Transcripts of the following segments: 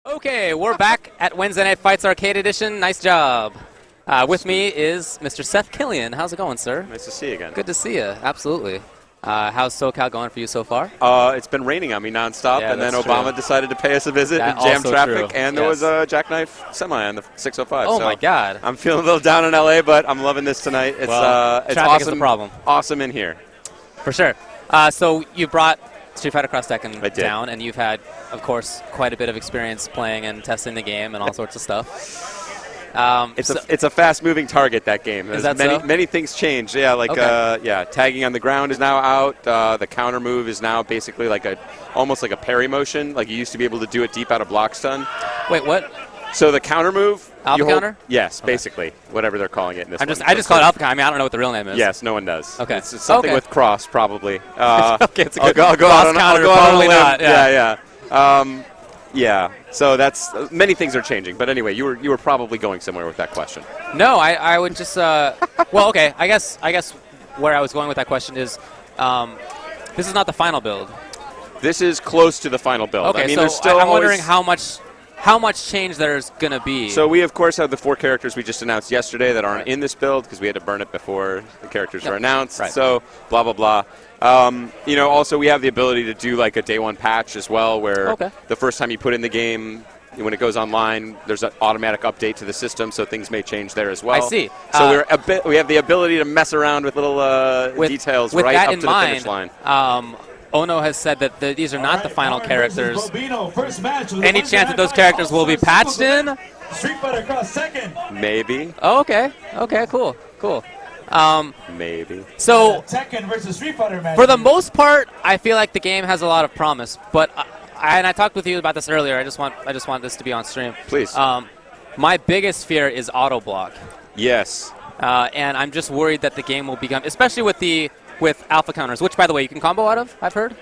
Okay, we're back at Wednesday Night Fights Arcade Edition. Nice job. With me is Mr. Seth Killian. How's it going, sir? Nice to see you again. Good to see you. Absolutely. How's SoCal going for you so far? It's been raining on me nonstop, Yeah, and then that's Obama true. decided to pay us a visit That and jam also traffic, true. and there was a jackknife semi on the 605. Oh so my God. I'm feeling a little down in LA, but I'm loving this tonight. It's it's traffic awesome. is the problem. Awesome in here. For sure. So you brought Street Fighter Cross Tekken down, and you've had, of course, quite a bit of experience playing and testing the game and all sorts of stuff. It's a fast-moving target, that game. Is that many things change. Yeah, like tagging on the ground is now out. The counter move is now basically like almost like a parry motion. Like you used to be able to do it deep out of block stun. Wait, what? So the counter move. Alpha counter? Yes, basically, whatever they're calling it in this one. I just call it alpha counter. I mean, I don't know what the real name is. Yes, no one does. Okay. It's something with cross, probably. Okay, it's a good I'll go out on probably a limb. not. Yeah. Yeah. So that's many things are changing. But anyway, you were probably going somewhere with that question. No, I would just well, okay. I guess where I was going with that question is this is not the final build. This is close to the final build. Okay, I mean, so there's still I'm wondering how much change there's going to be. So we, of course, have the 4 characters we just announced yesterday that aren't in this build because we had to burn it before the characters were announced. Right. So blah, blah, blah. Also, we have the ability to do like a day 1 patch as well where the first time you put in the game, when it goes online, there's an automatic update to the system, so things may change there as well. I see. So we have the ability to mess around with little details right up to the finish line. Ono has said that these are not the final characters. Any chance that those characters will be patched in? Street Fighter Cross Tekken. Maybe. Oh, okay. Okay, cool. Maybe. So, Tekken versus Street Fighter match. for the most part, I feel like the game has a lot of promise. But I talked with you about this earlier. I just want this to be on stream. Please. My biggest fear is auto block. Yes. And I'm just worried that the game will become, especially with alpha counters, which, by the way, you can combo out of, I've heard?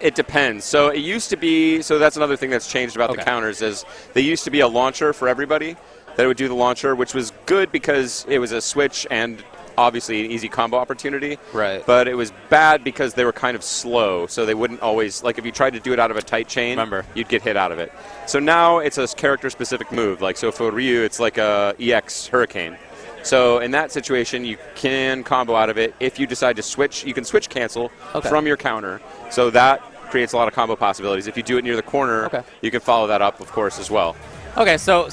It depends. So it used to be, so that's another thing that's changed about the counters is they used to be a launcher for everybody that would do the launcher, which was good because it was a switch and obviously an easy combo opportunity. Right. But it was bad because they were kind of slow, so they wouldn't always, like if you tried to do it out of a tight chain, you'd get hit out of it. So now it's a character-specific move. Like, so for Ryu, it's like a EX Hurricane. So in that situation, you can combo out of it. If you decide to switch, you can switch cancel from your counter. So that creates a lot of combo possibilities. If you do it near the corner, you can follow that up, of course, as well. Okay, so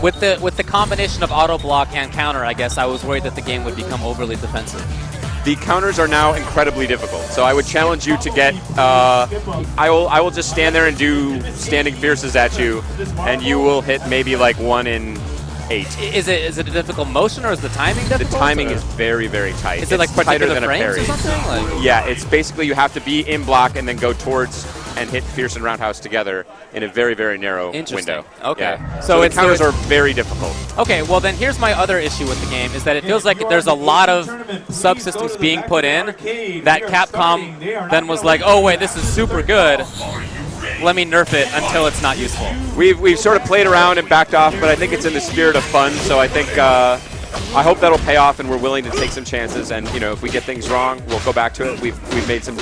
with the combination of auto block and counter, I guess I was worried that the game would become overly defensive. The counters are now incredibly difficult. So I would challenge you to get. I will just stand there and do standing fierces at you, and you will hit maybe like 1 in 8. Is it a difficult motion, or is the timing difficult? The timing is very, very tight. Is it like tighter than a frames parry? or something? Like? Yeah, it's basically you have to be in block and then go towards and hit fierce and roundhouse together in a very, very narrow window. Okay. Yeah. So the counters are very difficult. Okay, well then here's my other issue with the game is that it feels like there's a lot of subsystems being put in that Capcom then was like, oh wait, this is super good. Let me nerf it until it's not useful. We've sort of played around and backed off, but I think it's in the spirit of fun. So I think I hope that'll pay off, and we're willing to take some chances. And if we get things wrong, we'll go back to it. We've made some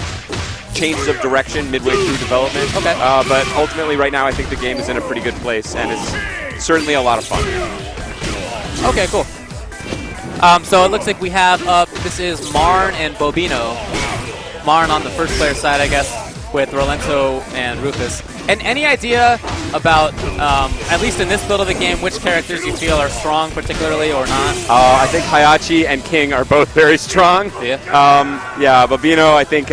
changes of direction midway through development. Okay. But ultimately, right now, I think the game is in a pretty good place, and it's certainly a lot of fun. Okay, cool. So it looks like we have up. This is Marn and Bobino. Marn on the first player side, I guess, with Rolento and Rufus. And any idea about, at least in this build of the game, which characters you feel are strong particularly or not? I think Hayachi and King are both very strong. Yeah, Bobino, I think,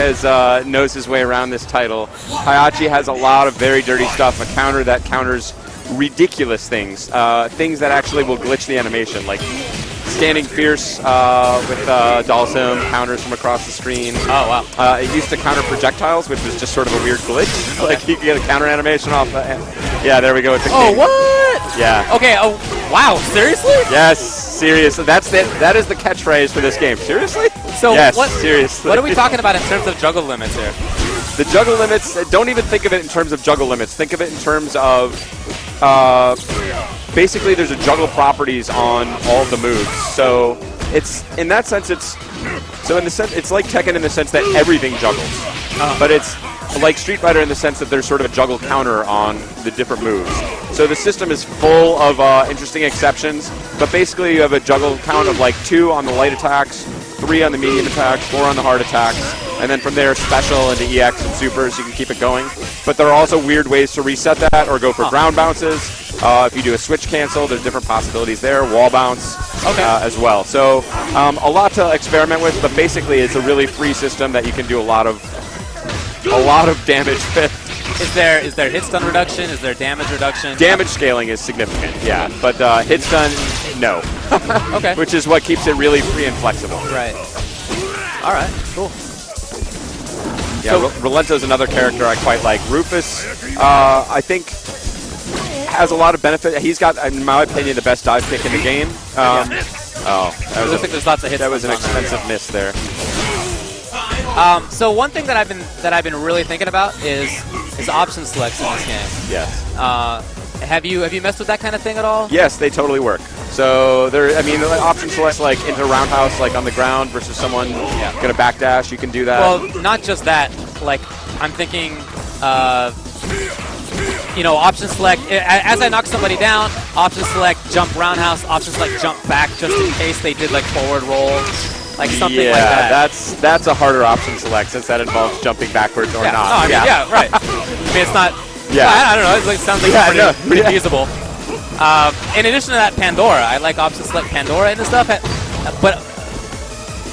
knows his way around this title. Hayachi has a lot of very dirty stuff, a counter that counters ridiculous things, things that actually will glitch the animation, like standing fierce with Dalsim, counters from across the screen. Oh, wow. It used to counter projectiles, which was just sort of a weird glitch. Like, you could get a counter animation off the end. Yeah, there we go with the King. Oh, what? Yeah. Okay, oh, wow, seriously? Yes, seriously. That is the catchphrase for this game. Seriously? So yes, what, seriously. What are we talking about in terms of juggle limits here? The juggle limits, don't even think of it in terms of juggle limits. Think of it in terms of basically there's a juggle properties on all the moves. So it's in that sense it's like Tekken in the sense that everything juggles. But it's like Street Fighter in the sense that there's sort of a juggle counter on the different moves. So the system is full of interesting exceptions, but basically you have a juggle count of like 2 on the light attacks, 3 on the medium attacks, 4 on the hard attacks, and then from there special into EX and supers, you can keep it going. But there are also weird ways to reset that or go for ground bounces. If you do a switch cancel, there's different possibilities there, wall bounce as well. So a lot to experiment with, but basically it's a really free system that you can do a lot of damage with. Is there hit stun reduction? Is there damage reduction? Damage scaling is significant, yeah, but hit stun, no. Okay. Which is what keeps it really free and flexible. Right. All right. Cool. Yeah, Relento's another character I quite like. Rufus, I think, has a lot of benefit. He's got, in my opinion, the best dive kick in the game. I looks like there's lots of hits. That was an expensive miss there. So one thing that I've been really thinking about is option selects in this game. Yes. Have you messed with that kind of thing at all? Yes, they totally work. So there, I mean, option selects like into roundhouse, like on the ground versus someone gonna backdash. You can do that. Well, not just that. Like I'm thinking, option select as I knock somebody down. Option select jump roundhouse. Option select jump back just in case they did like forward roll. Like something like that. That's a harder option select since that involves jumping backwards or not. No, I mean, right. I mean, it's not. Yeah. I don't know. It sounds like pretty feasible. In addition to that, Pandora. I like option select Pandora and stuff. But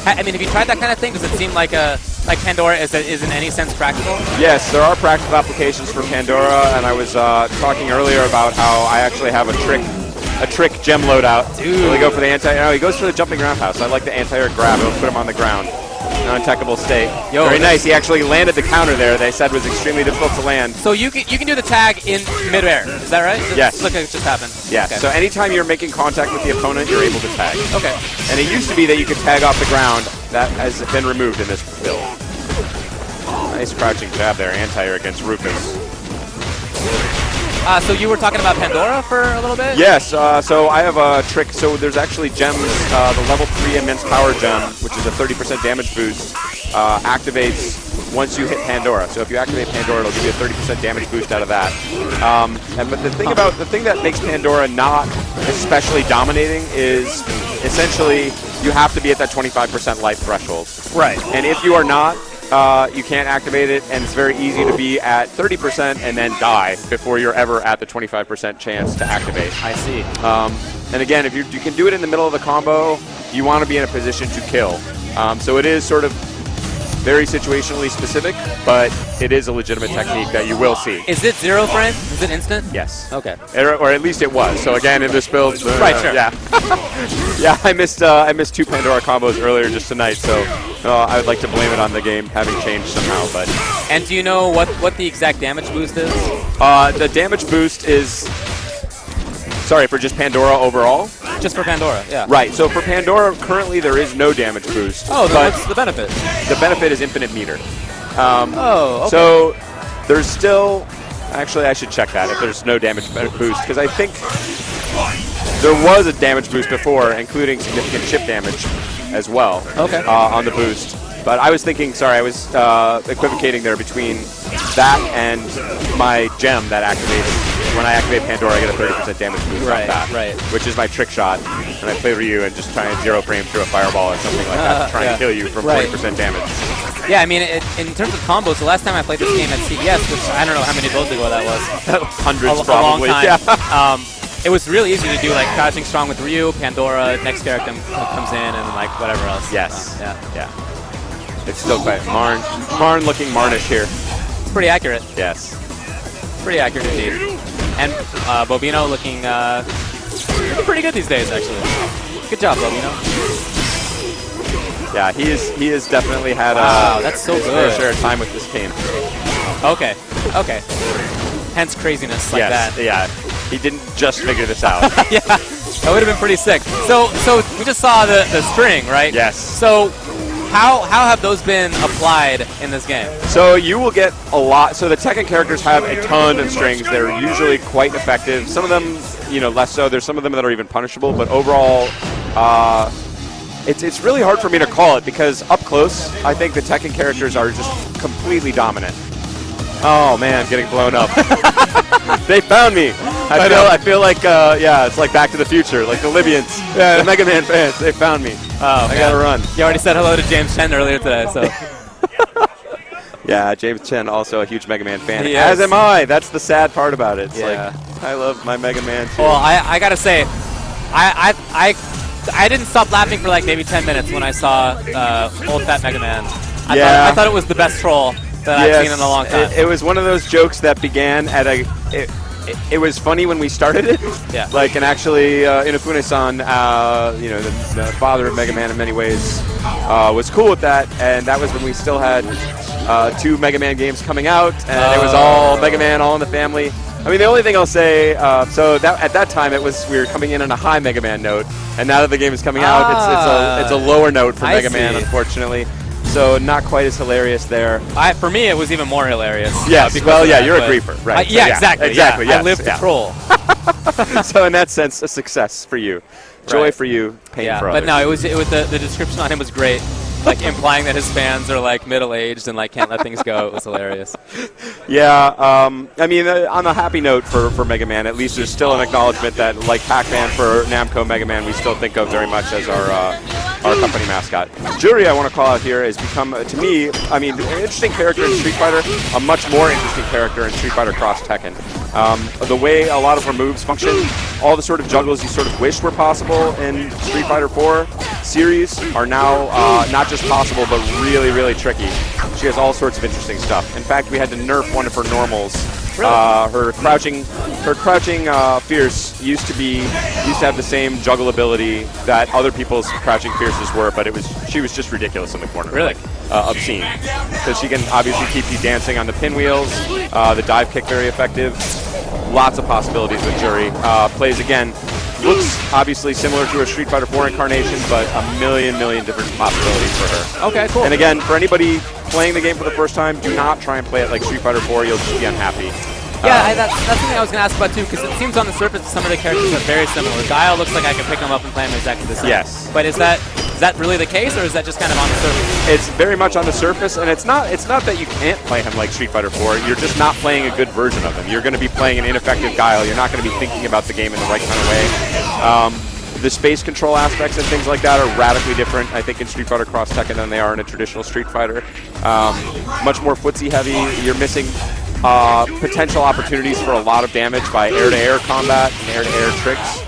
I mean, have you tried that kind of thing? Does it seem like Pandora is in any sense practical? Yes, there are practical applications for Pandora, and I was talking earlier about how I actually have a trick gem loadout. Dude. So they go for the he goes for the jumping roundhouse. I like the anti-air grab. It'll put him on the ground. Non-techable state. Very nice. He actually landed the counter there. They said was extremely difficult to land. So you can do the tag in midair. Is that right? Yes. Look, it just happened. Yes. Okay. So anytime you're making contact with the opponent, you're able to tag. Okay. And it used to be that you could tag off the ground. That has been removed in this build. Nice crouching jab there. Anti-air against Rufus. So you were talking about Pandora for a little bit? Yes, so I have a trick. So there's actually gems, the level 3 immense power gem, which is a 30% damage boost, activates once you hit Pandora. So if you activate Pandora, it'll give you a 30% damage boost out of that. But the thing that makes Pandora not especially dominating is essentially you have to be at that 25% life threshold. Right. And if you are not, you can't activate it, and it's very easy to be at 30% and then die before you're ever at the 25% chance to activate. I see. And again, if you can do it in the middle of the combo, you want to be in a position to kill. So it is sort of very situationally specific, but it is a legitimate technique that you will see. Is it 0 frame? Is it instant? Yes. Okay. Or at least it was. So again, in this build, right, sure. Yeah. Yeah, I missed 2 Pandora combos earlier just tonight, so I would like to blame it on the game having changed somehow. But and do you know what the exact damage boost is? The damage boost is for just Pandora overall. Just for Pandora, yeah. Right. So for Pandora, currently there is no damage boost. Oh, but what's the benefit? The benefit is infinite meter. Okay. So there's still. Actually, I should check that if there's no damage boost, because I think there was a damage boost before, including significant chip damage as well. Okay. On the boost. But I was thinking, I was equivocating there between that and my gem that activates. When I activate Pandora, I get a 30% damage boost off that, which is my trick shot. And I play Ryu and just try and 0 frame through a fireball or something like that to try and kill you from 40% damage. Yeah, I mean, in terms of combos, the last time I played this game at CES, which I don't know how many builds ago that was. Hundreds, A probably. long time. Yeah. It was really easy to do, like, crouching strong with Ryu, Pandora, next character comes in, and, like, whatever else. Yes. Yeah. It's still quite Marn looking Marnish here. Pretty accurate. Yes. Pretty accurate indeed. And Bobino looking pretty good these days, actually. Good job, Bobino. Yeah, he has definitely had that's so his good. fair share of time with this game. Okay. Hence craziness like that. Yeah. He didn't just figure this out. Yeah, that would have been pretty sick. So we just saw the string, right? Yes. So how have those been applied in this game? So you will get a lot. So the Tekken characters have a ton of strings. They're usually quite effective. Some of them, less so. There's some of them that are even punishable. But overall, it's really hard for me to call it because up close, I think the Tekken characters are just completely dominant. Oh man, getting blown up. They found me. I feel like yeah, it's like Back to the Future, like the Libyans, the Mega Man fans. They found me. Oh, I gotta run. You already said hello to James Chen earlier today, so. Yeah, James Chen, also a huge Mega Man fan. He As is. am I. That's the sad part about it. It's Yeah. like, I love my Mega Man too. Well, I gotta say, I didn't stop laughing for like maybe 10 minutes when I saw Old Fat Mega Man. I thought it was the best troll that I've seen in a long time. It was one of those jokes that began at a... It was funny when we started it. Yeah. Like, and actually, Inafune-san, you know, the father of Mega Man in many ways, was cool with that. And that was when we still had 2 Mega Man games coming out, and it was all Mega Man, all in the family. I mean, the only thing I'll say, so that at that time we were coming in on a high Mega Man note, and now that the game is coming out, it's a lower note for Mega Man, unfortunately. So not quite as hilarious there. For me, it was even more hilarious. Yes, well, yeah, you're a griefer, right? Yeah, exactly. Exactly. Yeah. Yes, I live to troll. So in that sense, a success for you, joy for you, pain for others. But no, it was the description on him was great. Like implying that his fans are like middle-aged and like can't let things go. It was hilarious. Yeah, I mean, on a happy note for Mega Man, at least there's still an acknowledgement that, like Pac-Man for Namco Mega Man, we still think of very much as our company mascot. Jury, I want to call out here, has become, to me, I mean, an interesting character in Street Fighter, a much more interesting character in Street Fighter Cross Tekken. The way a lot of her moves function, all the sort of juggles you sort of wish were possible in Street Fighter 4 series are now not just possible, but really, really tricky. She has all sorts of interesting stuff. In fact, we had to nerf one of her normals. Really? Her crouching fierce used to have the same juggle ability that other people's crouching fierces were, but she was just ridiculous in the corner. Really? Like, obscene. Because she can obviously keep you dancing on the pinwheels. The dive kick very effective. Lots of possibilities with Jury. Plays again. Looks obviously similar to a Street Fighter 4 incarnation, but a million different possibilities for her. Okay, cool. And again, for anybody playing the game for the first time, do not try and play it like Street Fighter 4. You'll just be unhappy. Yeah, that's something I was going to ask about too, because it seems on the surface some of the characters are very similar. Guile looks like I can pick him up and play him exactly the same. Yes. But is that really the case, or is that just kind of on the surface? It's very much on the surface, and it's not that you can't play him like Street Fighter 4. You're just not playing a good version of him. You're going to be playing an ineffective Guile. You're not going to be thinking about the game in the right kind of way. The space control aspects and things like that are radically different, I think, in Street Fighter Cross Tekken than they are in a traditional Street Fighter. Much more footsie heavy. You're missing potential opportunities for a lot of damage by air-to-air combat and air-to-air tricks.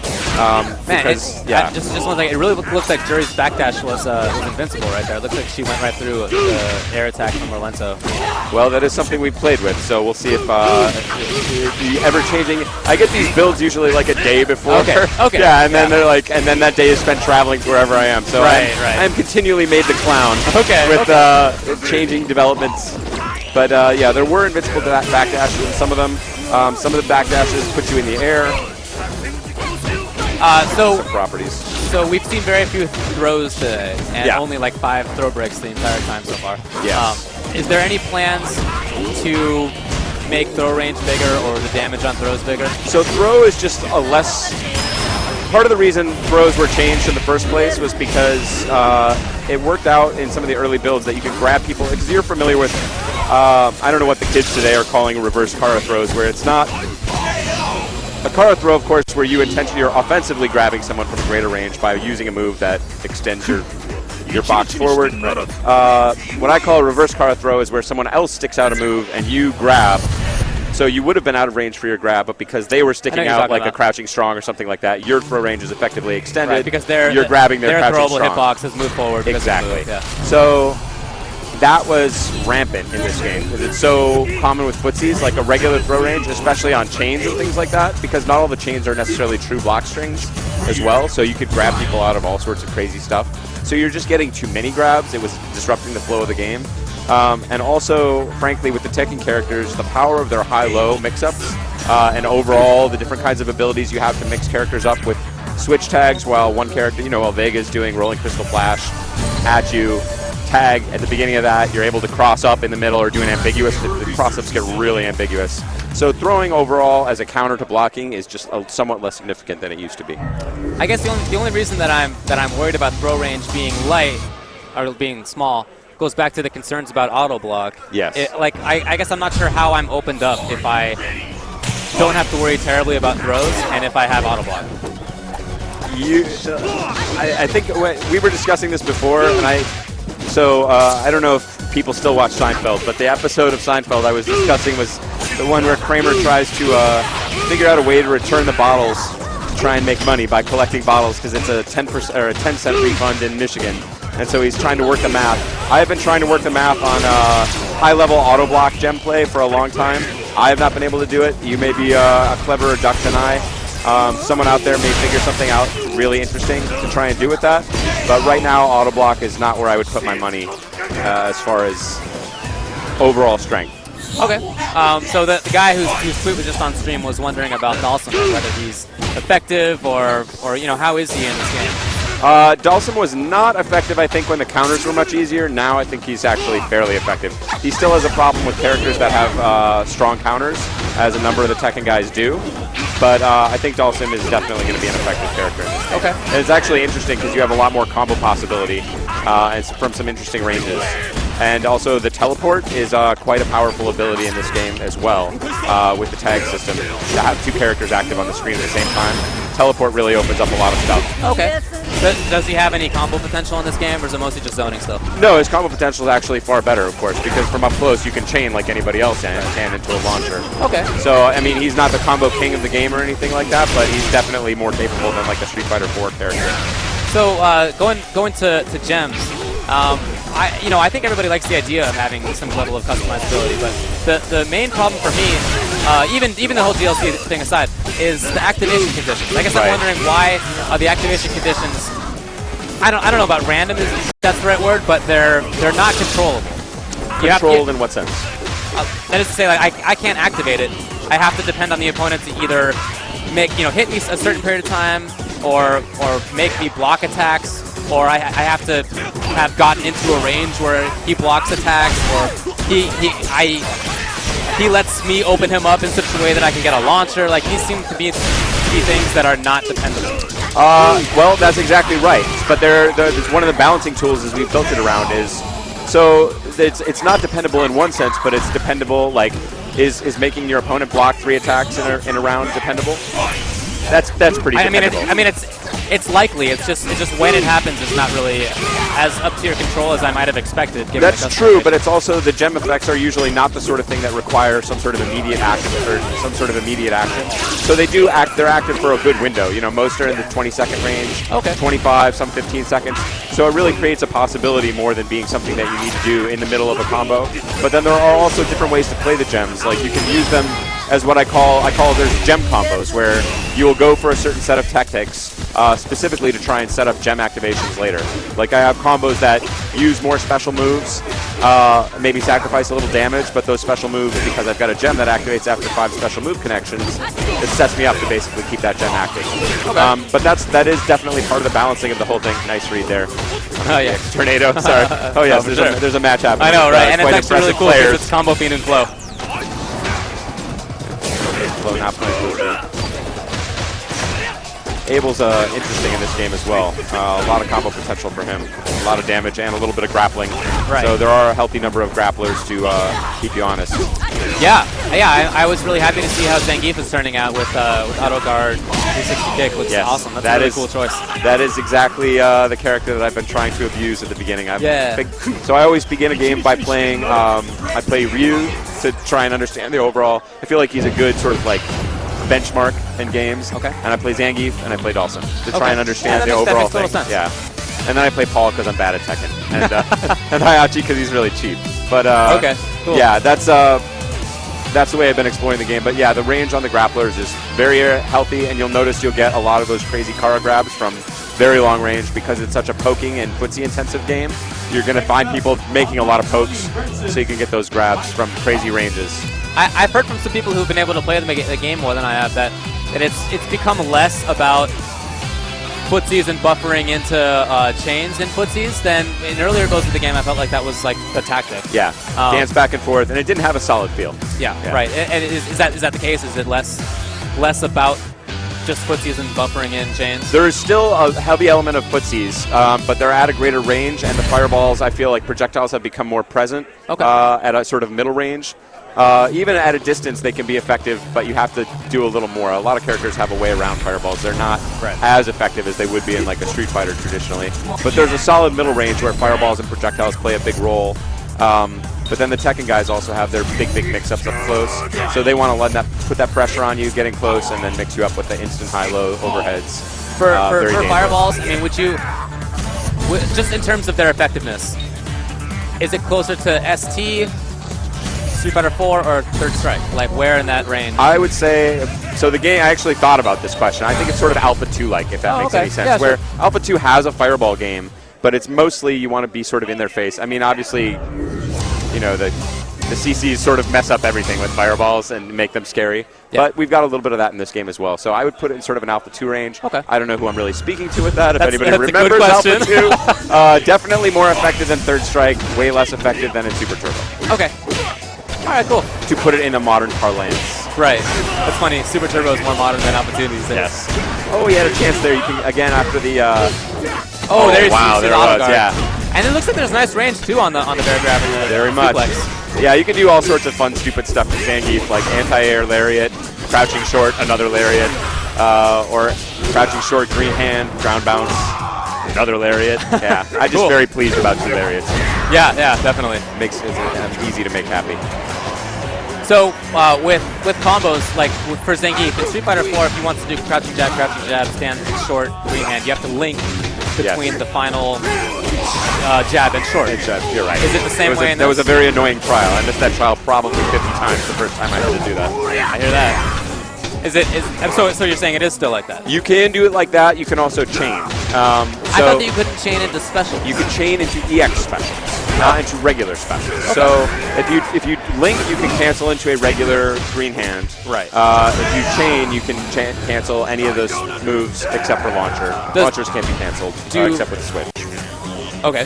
Just one thing. It really looks like Jury's backdash was invincible right there. It looks like she went right through the air attack from Rolento. Well, that is something we've played with, so we'll see if the ever-changing. I get these builds usually like a day before. Okay. Yeah, and then they're like, and then that day is spent traveling to wherever I am. So I'm continually made the clown. With changing developments. But yeah, there were invincible backdashes in some of them. Some of the backdashes put you in the air. Properties. So we've seen very few throws today, and only like 5 throw breaks the entire time so far. Yes. Is there any plans to make throw range bigger or the damage on throws bigger? So throw is just a less... Part of the reason throws were changed in the first place was because it worked out in some of the early builds that you could grab people, because you're familiar with, I don't know what the kids today are calling reverse Kara throws, where it's not... A Kara throw, of course, where you intentionally are offensively grabbing someone from greater range by using a move that extends your box forward. What I call a reverse Kara throw is where someone else sticks out a move and you grab. So you would have been out of range for your grab, but because they were sticking out like a crouching strong or something like that, your throw range is effectively extended. Right, because you're grabbing their crouching throwable strong. hitbox has moved forward. Exactly. Yeah. So that was rampant in this game because it's so common with footsies, like a regular throw range, especially on chains and things like that, because not all the chains are necessarily true block strings as well, so you could grab people out of all sorts of crazy stuff. So you're just getting too many grabs. It was disrupting the flow of the game. And also, frankly, with the Tekken characters, the power of their high-low mix-ups and overall the different kinds of abilities you have to mix characters up with switch tags while one character, while Vega's doing Rolling Crystal Flash at you, tag at the beginning of that, you're able to cross up in the middle or do an ambiguous. The cross-ups get really ambiguous. So throwing overall as a counter to blocking is just somewhat less significant than it used to be. I guess the only reason that I'm worried about throw range being light or being small goes back to the concerns about auto block. Yes. Like I guess I'm not sure how I'm opened up if I don't have to worry terribly about throws and if I have auto block. I think we were discussing this before, and I don't know if people still watch Seinfeld, but the episode of Seinfeld I was discussing was the one where Kramer tries to figure out a way to return the bottles to try and make money by collecting bottles because it's a 10% or a 10-cent refund in Michigan, and so he's trying to work the math. I have been trying to work the math on high-level auto block gem play for a long time. I have not been able to do it. You may be a cleverer duck than I. Someone out there may figure something out really interesting to try and do with that. But right now, auto block is not where I would put my money as far as overall strength. Okay. So the guy whose tweet was just on stream was wondering about Dawson, whether he's effective or how is he in this game? Dawson was not effective, I think, when the counters were much easier. Now I think he's actually fairly effective. He still has a problem with characters that have strong counters, as a number of the Tekken guys do. But I think Dawson is definitely going to be an effective character in this game. Okay. And it's actually interesting because you have a lot more combo possibility and from some interesting ranges. And also the teleport is quite a powerful ability in this game as well with the tag system. To have two characters active on the screen at the same time, teleport really opens up a lot of stuff. Okay. Does he have any combo potential in this game, or is it mostly just zoning stuff? No, his combo potential is actually far better, of course, because from up close you can chain like anybody else can into a launcher. Okay. So, I mean, he's not the combo king of the game or anything like that, but he's definitely more capable than like a Street Fighter 4 character. So, going to gems, I think everybody likes the idea of having some level of customizability, but the main problem for me, even the whole DLC thing aside, is the activation conditions. I guess I'm wondering why the activation conditions. I don't know about random if that's the right word, but they're not controllable. Controlled in what sense? That is to say, like I can't activate it. I have to depend on the opponent to either hit me a certain period of time, or make me block attacks, or I have to have gotten into a range where he blocks attacks, or he lets me open him up in such a way that I can get a launcher. Like, these seem to be things that are not dependable. Well, that's exactly right. But one of the balancing tools as we've built it around is, so it's not dependable in one sense, but it's dependable, like, is making your opponent block 3 attacks in a round dependable? That's pretty dependable. I mean, it's likely. It's just when it happens, it's not really as up to your control as I might have expected. Given That's true, but it's also the gem effects are usually not the sort of thing that require some sort of immediate action So they're active for a good window. Most are in the 20-second range. Okay. 25, some 15 seconds. So it really creates a possibility more than being something that you need to do in the middle of a combo. But then there are also different ways to play the gems. Like, you can use them as what I call there's gem combos, where you will go for a certain set of tactics specifically to try and set up gem activations later. Like, I have combos that use more special moves, maybe sacrifice a little damage, but those special moves, because I've got a gem that activates after 5 special move connections, it sets me up to basically keep that gem active. Okay. But that is definitely part of the balancing of the whole thing. Nice read there. Oh, yeah. Tornado, sorry. Oh, yes, there's a match happening. I know, right? And it's quite actually really cool because it's Combofiend and Flow. Flow not playing. Abel's interesting in this game as well. A lot of combo potential for him. A lot of damage and a little bit of grappling. Right. So there are a healthy number of grapplers to keep you honest. Yeah. I was really happy to see how Zangief is turning out with auto guard 360 kick. Looks awesome. That's a really cool choice. That is exactly the character that I've been trying to abuse at the beginning. So I always begin a game by playing. I play Ryu to try and understand the overall. I feel like he's a good sort of like benchmark in games. Okay. And I play Zangief and I play Dawson to try and understand the overall thing. Sense. Yeah. And then I play Paul because I'm bad at Tekken, and Hayachi because he's really cheap. But okay, cool. Yeah, that's the way I've been exploring the game. But yeah, the range on the grapplers is very healthy, and you'll notice you'll get a lot of those crazy Kara grabs from very long range because it's such a poking and footsie intensive game. You're going to find people making a lot of pokes so you can get those grabs from crazy ranges. I've heard from some people who've been able to play the game more than I have that it's become less about footsies and buffering into chains in footsies than in earlier goes of the game. I felt like that was like the tactic. Yeah, dance back and forth, and it didn't have a solid feel. Yeah. Right. And is that the case? Is it less about just footsies and buffering in chains? There is still a heavy element of footsies, but they're at a greater range, and the fireballs, I feel like projectiles have become more present at a sort of middle range. Even at a distance, they can be effective, but you have to do a little more. A lot of characters have a way around fireballs. They're not as effective as they would be in like a Street Fighter traditionally. But there's a solid middle range where fireballs and projectiles play a big role. But then the Tekken guys also have their big mix-ups up close. So they want to put that pressure on you, getting close, and then mix you up with the instant high-low overheads. For fireballs, I mean, would you, just in terms of their effectiveness, is it closer to ST, Street Fighter 4, or Third Strike? Like, where in that range? I would say, so the game, I actually thought about this question. I think it's sort of Alpha 2-like, if that makes any sense. Yeah, where Alpha 2 has a fireball game, but it's mostly you want to be sort of in their face. I mean, obviously, you know, the CCs sort of mess up everything with fireballs and make them scary. But we've got a little bit of that in this game as well. So I would put it in sort of an Alpha 2 range. I don't know who I'm really speaking to with that. If anybody remembers Alpha 2, definitely more effective than Third Strike, way less effective than in Super Turbo. Okay. All right, cool. To put it in a modern parlance. Right. That's funny. Super Turbo is more modern than Alpha 2 these days. Yes. Oh, he had a chance there. You can, again, after the... wow, there it was, yeah. And it looks like there's nice range, too, on the bear grab and the very much. suplex. Yeah, you can do all sorts of fun, stupid stuff with Zangief, like anti-air lariat, crouching short, another lariat, or crouching short, green hand, ground bounce, another lariat. Yeah, I'm just very pleased about 2 lariats. Yeah, definitely. Makes it easy to make happy. So with combos, like for Zangief, in Street Fighter 4, if he wants to do crouching jab, stand short, green hand, you have to link between the final jab and short. You're right. Is it the same way? That was a very annoying trial. I missed that trial probably 50 times the first time I had to do that. I hear that. So you're saying it is still like that? You can do it like that. You can also chain. I thought that you couldn't chain into specials. You can chain into EX specials, not into regular specials. So if you link, you can cancel into a regular green hand. Right. If you chain, you can cancel any of those moves except for launcher. Launchers can't be canceled except with switch. Okay.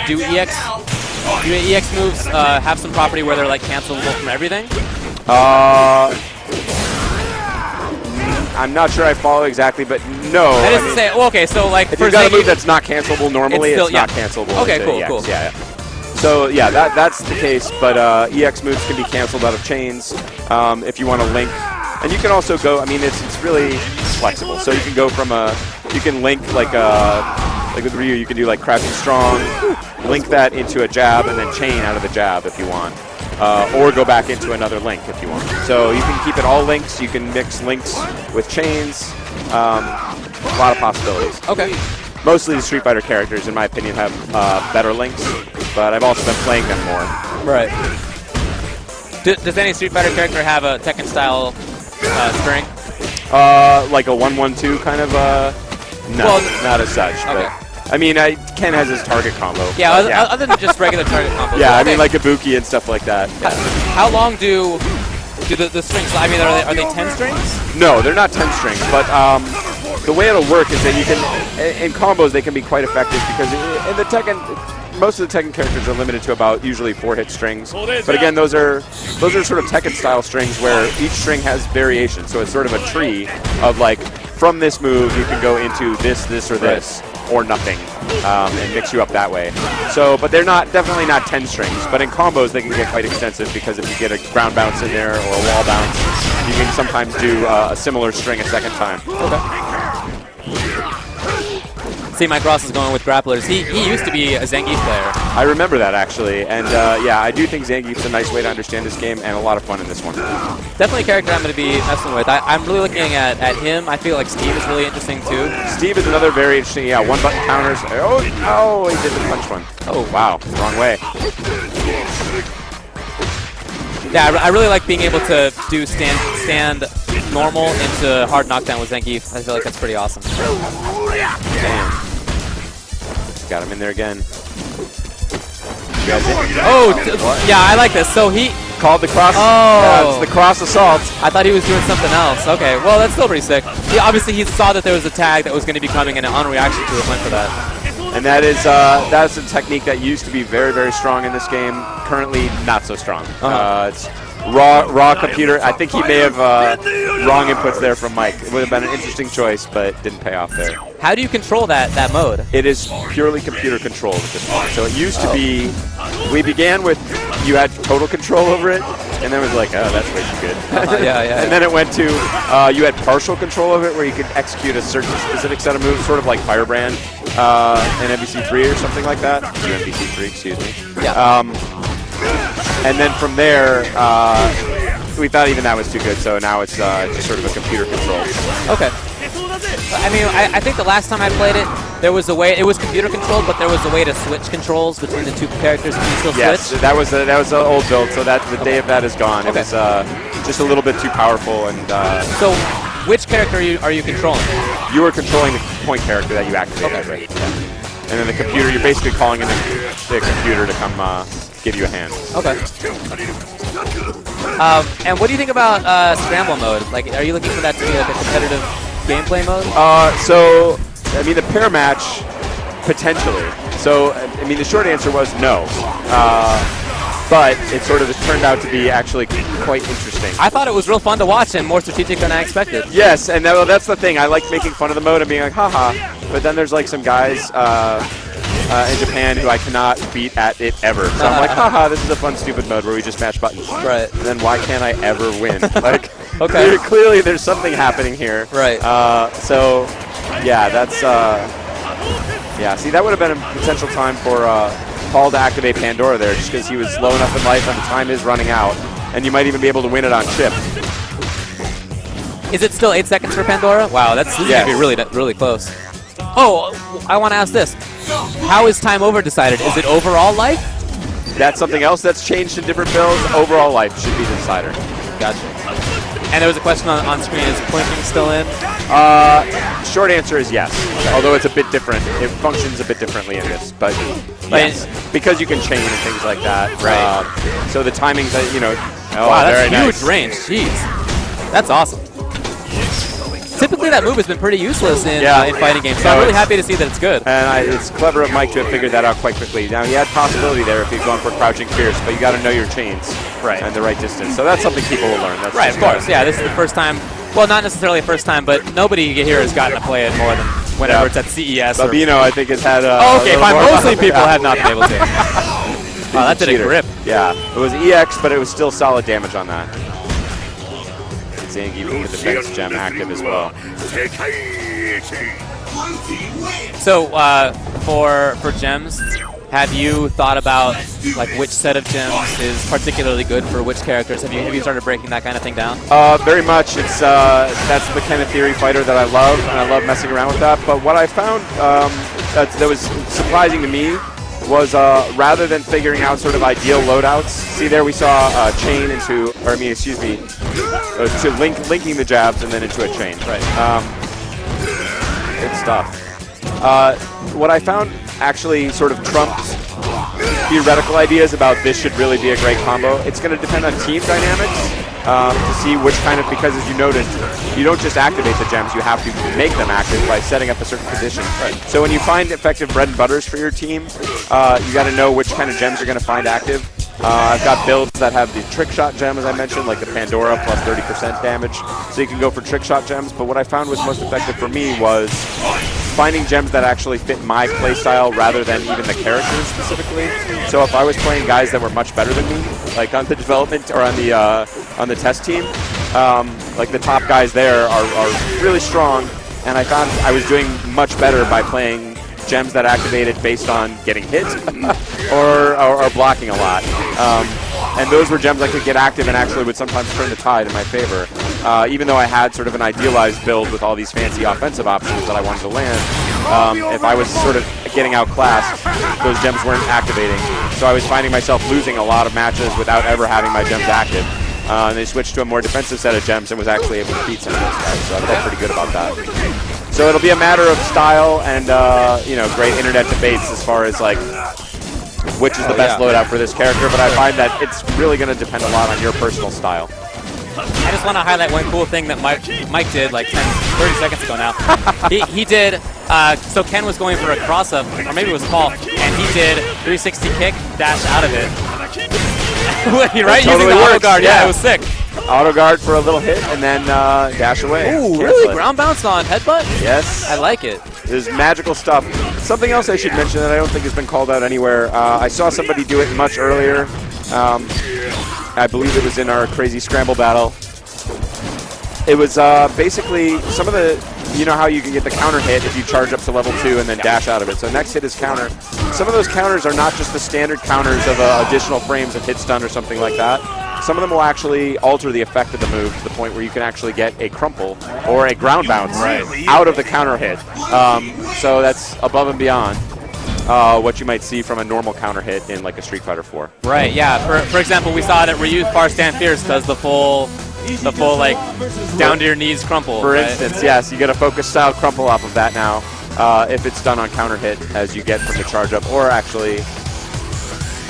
Do EX moves have some property where they're like cancelable from everything? I'm not sure I follow exactly, but no. That is to say, well, okay, so like if you've got a move that's not cancelable normally, it's not cancelable. Okay, cool. Yeah. So yeah, that's the case. But EX moves can be canceled out of chains if you want to link, and you can also go. I mean, it's really flexible. So you can go from you can link like with Ryu, you can do like crouching strong, link that into a jab, and then chain out of the jab if you want. Or go back into another link if you want. So you can keep it all links. You can mix links with chains. A lot of possibilities. Okay. Mostly the Street Fighter characters, in my opinion, have better links, but I've also been playing them more. Right. Does any Street Fighter character have a Tekken style string? Like a 1-1-2 kind of? No, not as such. Okay. But I mean, Ken has his target combo. Yeah, other than just regular target combos. Yeah, I mean like Ibuki and stuff like that. Yeah. How long do the strings? I mean, are they 10 strings? No, they're not 10 strings. But the way it'll work is that you can, in combos, they can be quite effective because in the Tekken, most of the Tekken characters are limited to about usually 4-hit strings. But again, those are sort of Tekken-style strings where each string has variation. So it's sort of a tree of like, from this move, you can go into this, or this. Or nothing, and mix you up that way. So, but they're definitely not 10 strings, but in combos they can get quite extensive because if you get a ground bounce in there or a wall bounce, you can sometimes do a similar string a second time. Okay. See, Mike Ross is going with grapplers. He used to be a Zangief player. I remember that actually, and yeah, I do think Zangief's a nice way to understand this game and a lot of fun in this one. Definitely a character I'm going to be messing with. I'm really looking at him. I feel like Steve is really interesting too. Steve is another very interesting, one-button counters. Oh, he did the punch one. Oh, wow, wrong way. Yeah, I really like being able to do stand normal into hard knockdown with Zangief. I feel like that's pretty awesome. Damn. Got him in there again. Yeah, I like this. So he called the cross. Oh, it's the cross assault. I thought he was doing something else. Okay, well that's still pretty sick. Obviously he saw that there was a tag that was going to be coming and on reaction to it went for that. And that's a technique that used to be very, very strong in this game. Currently, not so strong. It's raw computer. I think he may have wrong inputs there from Mike. It would have been an interesting choice, but didn't pay off there. How do you control that mode? It is purely computer controlled at this point. So it used to be, we began with you had total control over it, and then it was like, oh, that's way too good. Yeah. And then it went to you had partial control of it, where you could execute a certain specific set of moves, sort of like Firebrand in MVC3 or something like that. MVC3, excuse me. Yeah. And then from there, we thought even that was too good, so now it's just sort of a computer control. Okay. I mean, I think the last time I played it, there was a way, it was computer controlled, but there was a way to switch controls between the two characters. Can you still switch? Yes, that was an old build, so that the day of that is gone. It was just a little bit too powerful. And so, which character are you controlling? You were controlling the point character that you activated, right? Yeah. And then the computer, you're basically calling in the computer to come give you a hand. Okay. And what do you think about scramble mode? Like, are you looking for that to be like a competitive gameplay mode? So, I mean, the pair match, potentially. So, I mean, the short answer was no. But it sort of turned out to be actually quite interesting. I thought it was real fun to watch and more strategic than I expected. Yes, and that's the thing. I like making fun of the mode and being like, haha. But then there's like some guys in Japan who I cannot beat at it ever. So I'm like, haha, this is a fun, stupid mode where we just mash buttons. Right. And then why can't I ever win? Like, okay. Clearly there's something happening here. Right. So, yeah, that's... yeah, see, that would have been a potential time for Paul to activate Pandora there, just because he was low enough in life and the time is running out. And you might even be able to win it on chip. Is it still 8 seconds for Pandora? Wow, this is going to be really close. Oh, I want to ask this. How is time over decided? Is it overall life? That's something else that's changed in different builds. Overall life should be the decider. Gotcha. And there was a question on screen, is Plinking still in? Short answer is yes, although it's a bit different. It functions a bit differently in this, but yes, because you can chain and things like that. Right. So the timing, you know, wow, that's very huge nice. range. Jeez. That's awesome. Typically that move has been pretty useless in fighting games, so I'm really happy to see that it's good. And it's clever of Mike to have figured that out quite quickly. Now, he had possibility there if he's going for crouching fierce, but you got to know your chains and the right distance. So that's something people will learn. That's right, of course. Yeah, this is the first time. Well, not necessarily the first time, but nobody here has gotten to play it more than whenever it's at CES. Babino, I think, has had okay, fine. Mostly people have not been able to. Wow, that did a grip. Yeah, it was EX, but it was still solid damage on that. Zangief with the defense gem active as well. So for gems, have you thought about like which set of gems is particularly good for which characters? Have you started breaking that kind of thing down? Very much. It's that's the kind of theory fighter that I love, and I love messing around with that. But what I found that was surprising to me was rather than figuring out sort of ideal loadouts, see there we saw chain into, or I mean, excuse me, to linking the jabs and then into a chain. Right. Good stuff. What I found actually sort of trumped theoretical ideas about this should really be a great combo. It's going to depend on team dynamics to see which kind of, because as you noticed, you don't just activate the gems, you have to make them active by setting up a certain condition. Right. So when you find effective bread and butters for your team, you got to know which kind of gems you're going to find active. I've got builds that have the trick shot gem, as I mentioned, like the Pandora plus 30% damage, so you can go for trick shot gems. But what I found was most effective for me was finding gems that actually fit my playstyle rather than even the characters specifically. So if I was playing guys that were much better than me, like on the development or on the test team, like the top guys there are really strong, and I found I was doing much better by playing gems that activated based on getting hit or blocking a lot. And those were gems I could get active and actually would sometimes turn the tide in my favor. Even though I had sort of an idealized build with all these fancy offensive options that I wanted to land, if I was sort of getting outclassed, those gems weren't activating. So I was finding myself losing a lot of matches without ever having my gems active. And they switched to a more defensive set of gems and was actually able to beat some of those guys. So I felt pretty good about that. So it'll be a matter of style and you know, great internet debates as far as like which is the best loadout for this character. But I find that it's really going to depend a lot on your personal style. I just want to highlight one cool thing that Mike did like 30 seconds ago now. he did, so Ken was going for a cross-up, or maybe it was Paul, and he did 360 kick, dash out of it. Right? Totally using the auto works, guard, yeah. it was sick. Auto guard for a little hit and then dash away. Ooh, Cancel really? it. Ground bounce on headbutt? Yes. I like it. There's magical stuff. Something else I should mention that I don't think has been called out anywhere. I saw somebody do it much earlier. I believe it was in our crazy scramble battle. It was basically some of the, you know how you can get the counter hit if you charge up to level 2 and then dash out of it. So next hit is counter. Some of those counters are not just the standard counters of additional frames of hit stun or something like that. Some of them will actually alter the effect of the move to the point where you can actually get a crumple or a ground bounce out of the counter hit. So that's above and beyond what you might see from a normal counter hit in like a Street Fighter 4. Right, yeah. For example, we saw that Ryu's Far Stand Fierce does the full like down to your knees crumple. For right? instance, yes, you get a focus style crumple off of that now if it's done on counter hit as you get from the charge up, or actually,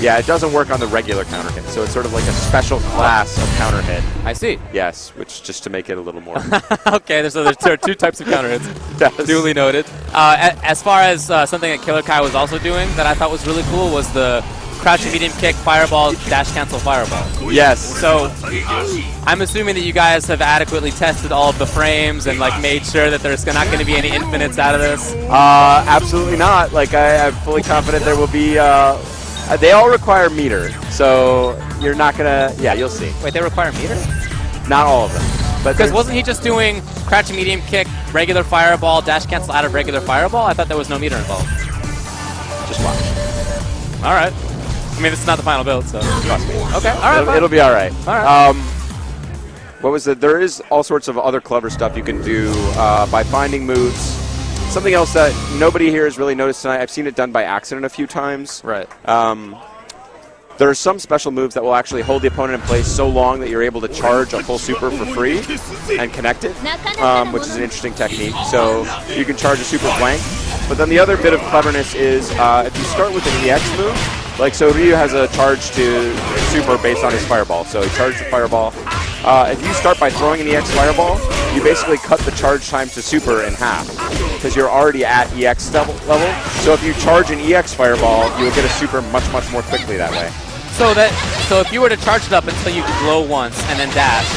yeah, it doesn't work on the regular counter hit, so it's sort of like a special class of counter hit. I see. Yes, which just to make it a little more. Okay, so there are two types of counter hits. Yes. Duly noted. As far as something that Killer Kai was also doing that I thought was really cool was the crouching medium kick, fireball, dash cancel fireball. Yes. So I'm assuming that you guys have adequately tested all of the frames and like made sure that there's not going to be any infinites out of this. Absolutely not. Like I'm fully confident there will be. They all require meter, so you're not gonna. Yeah, you'll see. Wait, they require meter? Not all of them, but because wasn't he just doing crouching medium kick, regular fireball, dash cancel out of regular fireball? I thought there was no meter involved. Just watch. All right. I mean, this is not the final build, so trust me. Okay, all right. It'll be all right. All right. What was it? There is all sorts of other clever stuff you can do by finding moves. Something else that nobody here has really noticed tonight, I've seen it done by accident a few times. Right. There are some special moves that will actually hold the opponent in place so long that you're able to charge a full super for free and connect it, which is an interesting technique. So you can charge a super blank. But then the other bit of cleverness is if you start with an EX move, like so Ryu has a charge to super based on his fireball. So he charged the fireball. If you start by throwing an EX fireball, you basically cut the charge time to super in half because you're already at EX level. So if you charge an EX fireball, you will get a super much more quickly that way. So if you were to charge it up until you glow once and then dash,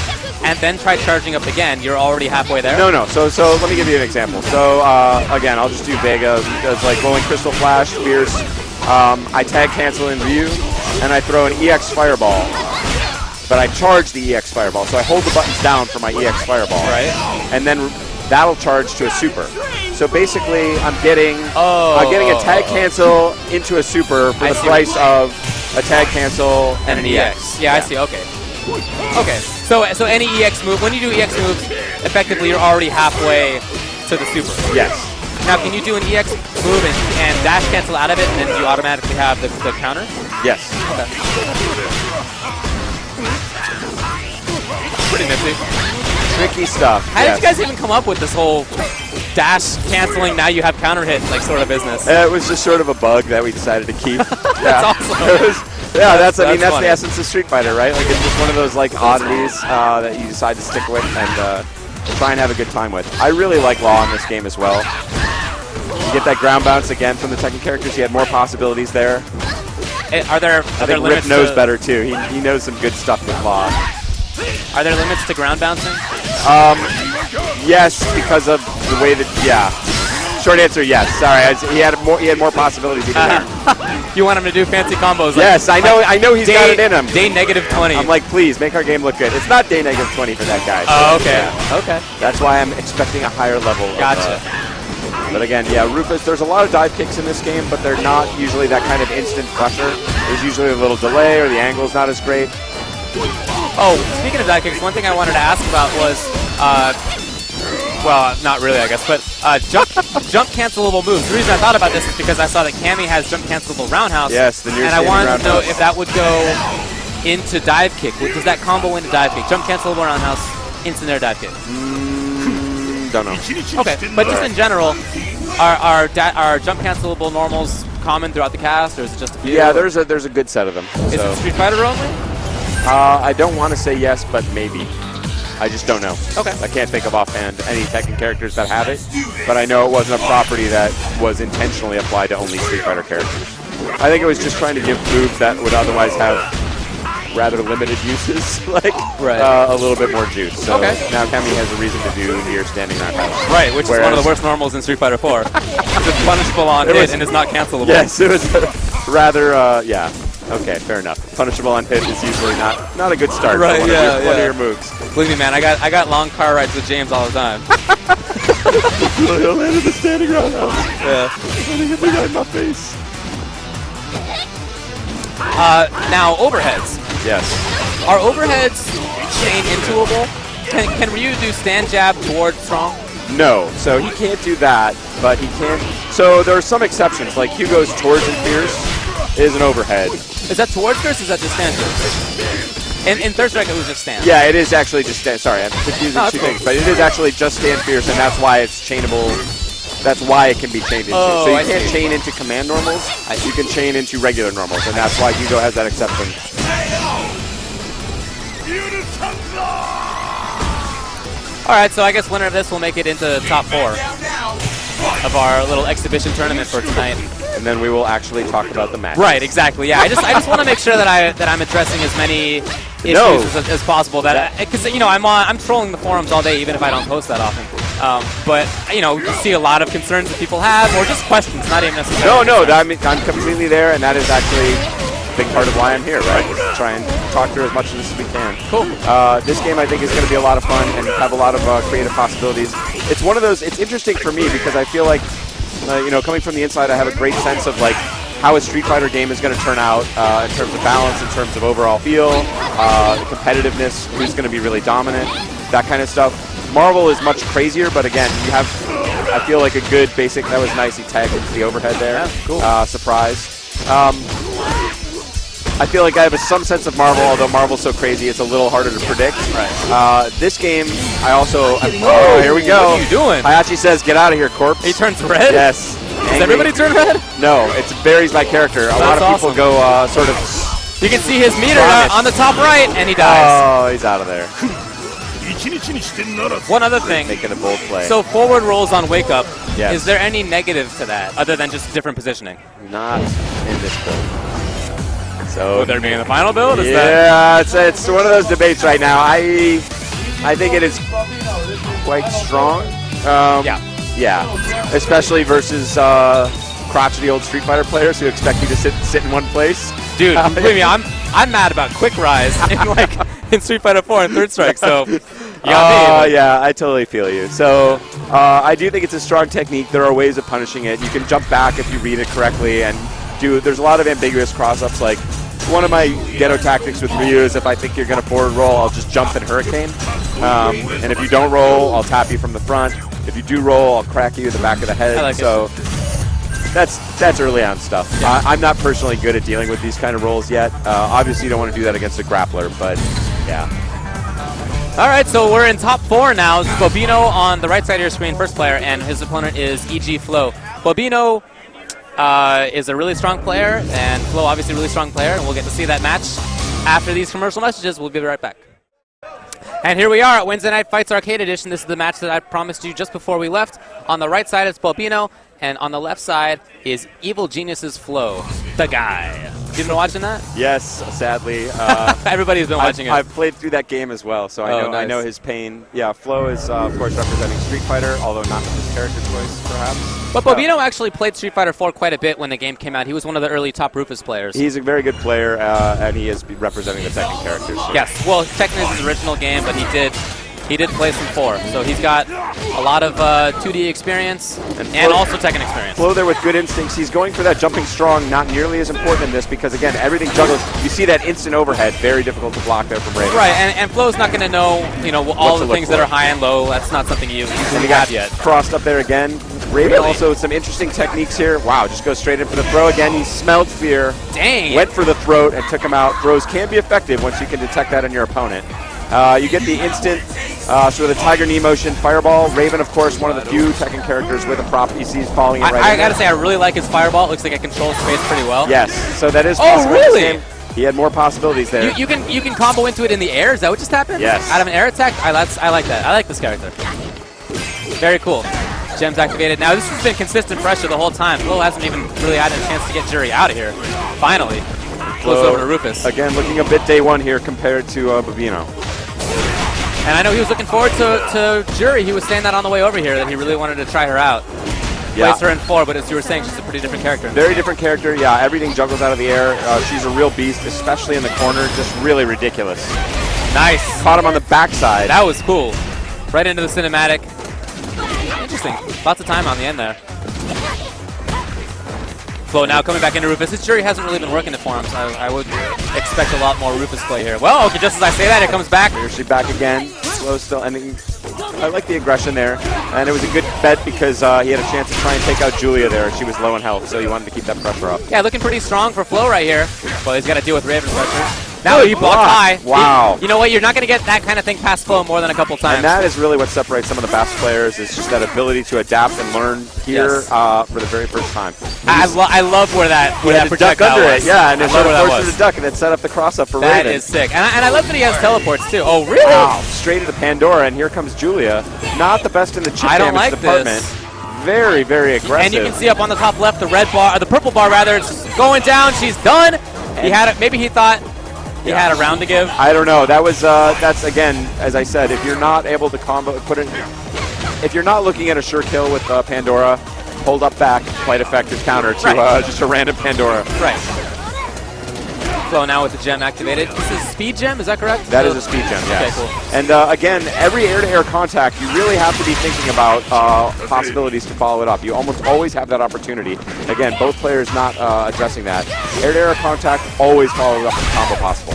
and then try charging up again, you're already halfway there? No. So let me give you an example. So again, I'll just do Vega. It's like Glowing Crystal Flash, Fierce. I tag cancel in Ryu, and I throw an EX fireball. But I charge the EX fireball, so I hold the buttons down for my EX fireball. Right. And then that'll charge to a super. So basically, I'm getting a tag cancel into a super for the price of a tag cancel and an EX. Yeah, I see. Okay. Okay. So any EX move, when you do EX moves, effectively you're already halfway to the super. Yes. Now, can you do an EX move and dash cancel out of it, and then do you automatically have the counter? Yes. Okay. Pretty nifty. Tricky stuff. How did you guys even come up with this whole dash canceling, now you have counter hit, like sort of business? It was just sort of a bug that we decided to keep. That's awesome. That's the funny. essence of Street Fighter, right? Like it's just one of those like oddities that you decide to stick with and try and have a good time with. I really like Law in this game as well. You get that ground bounce again from the Tekken characters. He had more possibilities there. Are there limits? Rip knows better too. He knows some good stuff with Law. Are there limits to ground bouncing? Yes, because of the way that Short answer, yes. Sorry, he had more possibilities even there. You want him to do fancy combos? Yes, I know he's got it in him. Day -20. I'm like, please make our game look good. It's not day -20 for that guy. Oh, okay. Yeah. Okay. That's why I'm expecting a higher level. Gotcha. But again, yeah, Rufus, there's a lot of dive kicks in this game, but they're not usually that kind of instant pressure. There's usually a little delay or the angle's not as great. Oh, speaking of dive kicks, one thing I wanted to ask about was, well, not really, I guess, but jump cancelable moves. The reason I thought about this is because I saw that Cammy has jump cancelable roundhouse. Yes, the near and I wanted to know if that would go into dive kick. Does that combo into dive kick? Jump cancelable roundhouse, instant air dive kick. Don't know. Okay, but just in general, are jump cancelable normals common throughout the cast, or is it just a few? Yeah, there's a good set of them. Is it Street Fighter only? I don't want to say yes, but maybe. I just don't know. Okay. I can't think of offhand any Tekken characters that have it, but I know it wasn't a property that was intentionally applied to only Street Fighter characters. I think it was just trying to give moves that would otherwise have rather limited uses, like a little bit more juice. So now Kemi has a reason to do near standing knock out. Right, which is one of the worst normals in Street Fighter 4. It's punishable on hit and is not cancelable. Yes, it was rather, yeah. Okay, fair enough. Punishable on hit is usually not a good start. Right, one of your moves. Believe me, man, I got long car rides with James all the time. He'll land in the standing roundhouse. Yeah. He hit me right in my face. Now, overheads. Yes. Are overheads chain intuable? Can Ryu do stand jab toward strong? No, so he can't do that, but he can. So there are some exceptions, like Hugo's towards and fierce is an overhead. Is that towards fierce or is that just stand fierce? In Third Strike it was just stand. Yeah, it is actually just stand. Sorry, I'm confusing two things, but it is actually just stand fierce, and that's why it's chainable. That's why it can be chained into. Oh, so you can't chain into command normals. You can chain into regular normals, and that's why Hugo has that exception. All right, so I guess winner of this will make it into top 4 of our little exhibition tournament for tonight. And then we will actually talk about the match. Right, exactly. Yeah, I just want to make sure that I'm addressing as many issues as possible. Because you know I'm trolling the forums all day, even if I don't post that often. But you know, you see a lot of concerns that people have, or just questions, not even necessarily. No, I'm completely there, and that is actually a big part of why I'm here, right? Just try and talk through as much of this as we can. Cool. This game I think is going to be a lot of fun and have a lot of creative possibilities. It's one of those. It's interesting for me because I feel like, you know, coming from the inside, I have a great sense of like how a Street Fighter game is going to turn out in terms of balance, in terms of overall feel, competitiveness, who's going to be really dominant, that kind of stuff. Marvel is much crazier, but again, you have, I feel like a good basic. That was nice. He tagged into the overhead there. Yeah, cool. Surprise. I feel like I have some sense of Marvel, although Marvel's so crazy, it's a little harder to predict. Right. This game, oh, here we go. What are you doing? Hayachi says, "Get out of here, corpse." He turns red? Yes. Does everybody turn red? No, it varies by character. A lot of people go sort of... You can see his meter on the top right, and he dies. Oh, he's out of there. One other thing. Making a bold play. So forward rolls on wake up. Yes. Is there any negative to that, other than just different positioning? Not in this build. So would there be in the final build? It's one of those debates right now. I think it is quite strong. Yeah. Especially versus crotchety old Street Fighter players who expect you to sit in one place. Dude, believe me, I'm mad about quick rise in Street Fighter 4 and Third Strike. So yeah, I totally feel you. So I do think it's a strong technique. There are ways of punishing it. You can jump back if you read it correctly, and there's a lot of ambiguous cross-ups. Like one of my ghetto tactics with Ryu is if I think you're going to forward roll, I'll just jump and hurricane. And if you don't roll, I'll tap you from the front. If you do roll, I'll crack you in the back of the head. I like so that's early on stuff. Yeah. I'm not personally good at dealing with these kind of rolls yet. Obviously, you don't want to do that against a grappler, but yeah. All right, so we're in top 4 now. Bobino on the right side of your screen, first player, and his opponent is EG Flo. Bobino is a really strong player, and Flo obviously a really strong player, and we'll get to see that match after these commercial messages. We'll be right back. And here we are at Wednesday Night Fights Arcade Edition. This is the match that I promised you just before we left. On the right side is Bobino, and on the left side is Evil Genius's Flo, the guy. You been watching that? Yes, sadly. Everybody's been watching it. I've played through that game as well, so I know his pain. Yeah, Flo is, of course, representing Street Fighter, although not with his character choice, perhaps. But Bobino actually played Street Fighter 4 quite a bit when the game came out. He was one of the early top Rufus players. He's a very good player, and he is representing the Tekken characters. So. Yes, well, Tekken is his original game, but he did play some 4. So he's got a lot of 2D experience and also Tekken experience. Flo there with good instincts. He's going for that jumping strong, not nearly as important in this because, again, everything juggles. You see that instant overhead, very difficult to block there from Raven. Right, and Flo's not going to know, all the things that are high and low. That's not something you have yet. Crossed up there again. Raven also with some interesting techniques here. Wow, just goes straight in for the throw again. He smelled fear. Dang. Went for the throat and took him out. Throws can be effective once you can detect that in your opponent. You get the instant sort of the Tiger Knee motion Fireball. Raven, of course, one of the few Tekken characters with a prop he sees falling in right. I gotta say, I really like his Fireball. It looks like it controls space pretty well. Yes, so that is possible. Oh, really? He had more possibilities there. You can combo into it in the air. Is that what just happened? Yes. Out of an air attack? I like that. I like this character. Very cool. Gems activated. Now, this has been consistent pressure the whole time. Flo hasn't even really had a chance to get Jury out of here. Finally. Close over to Rufus. Again, looking a bit day one here compared to Bobino. And I know he was looking forward to Jury. He was saying that on the way over here, that he really wanted to try her out. Yeah. Place her in 4, but as you were saying, she's a pretty different character. Very different character, yeah. Everything juggles out of the air. She's a real beast, especially in the corner. Just really ridiculous. Nice. Caught him on the backside. That was cool. Right into the cinematic. Interesting. Lots of time on the end there. Flo now coming back into Rufus. His Jury hasn't really been working it for him, so I would expect a lot more Rufus play here. Well, okay, just as I say that, it comes back. Here she back again. Flo still ending. I like the aggression there, and it was a good bet because he had a chance to try and take out Julia there. She was low in health, so he wanted to keep that pressure up. Yeah, looking pretty strong for Flo right here. Well, he's got to deal with Raven's pressure. Now he blocked high. Wow. You know what? You're not going to get that kind of thing past Flo more than a couple times. And that is really what separates some of the best players, is just that ability to adapt and learn here for the very first time. I love where that projectile projectile duck under was. it, yeah, and it sort of forced was. him to duck, and then set up the cross up for That Raven. is sick. And I love that he has teleports too. Oh, really? Wow. Straight into Pandora, and here comes Julia. Not the best in the chip damage department. Very, very aggressive. And you can see up on the top left, the red bar, or the purple bar rather, it's going down. She's done. He had it. Maybe he thought he had a round to give. I don't know. That was that's again, as I said, if you're not able to combo, if you're not looking at a sure kill with Pandora, hold up back, quite effective counter to just a random Pandora. Right. Flo now with the gem activated. This is speed gem, is that correct? That is a speed gem, yes. Okay, cool. And again, every air-to-air contact, you really have to be thinking about possibilities to follow it up. You almost always have that opportunity. Again, both players not addressing that. Air-to-air contact, always follow up with combo possible.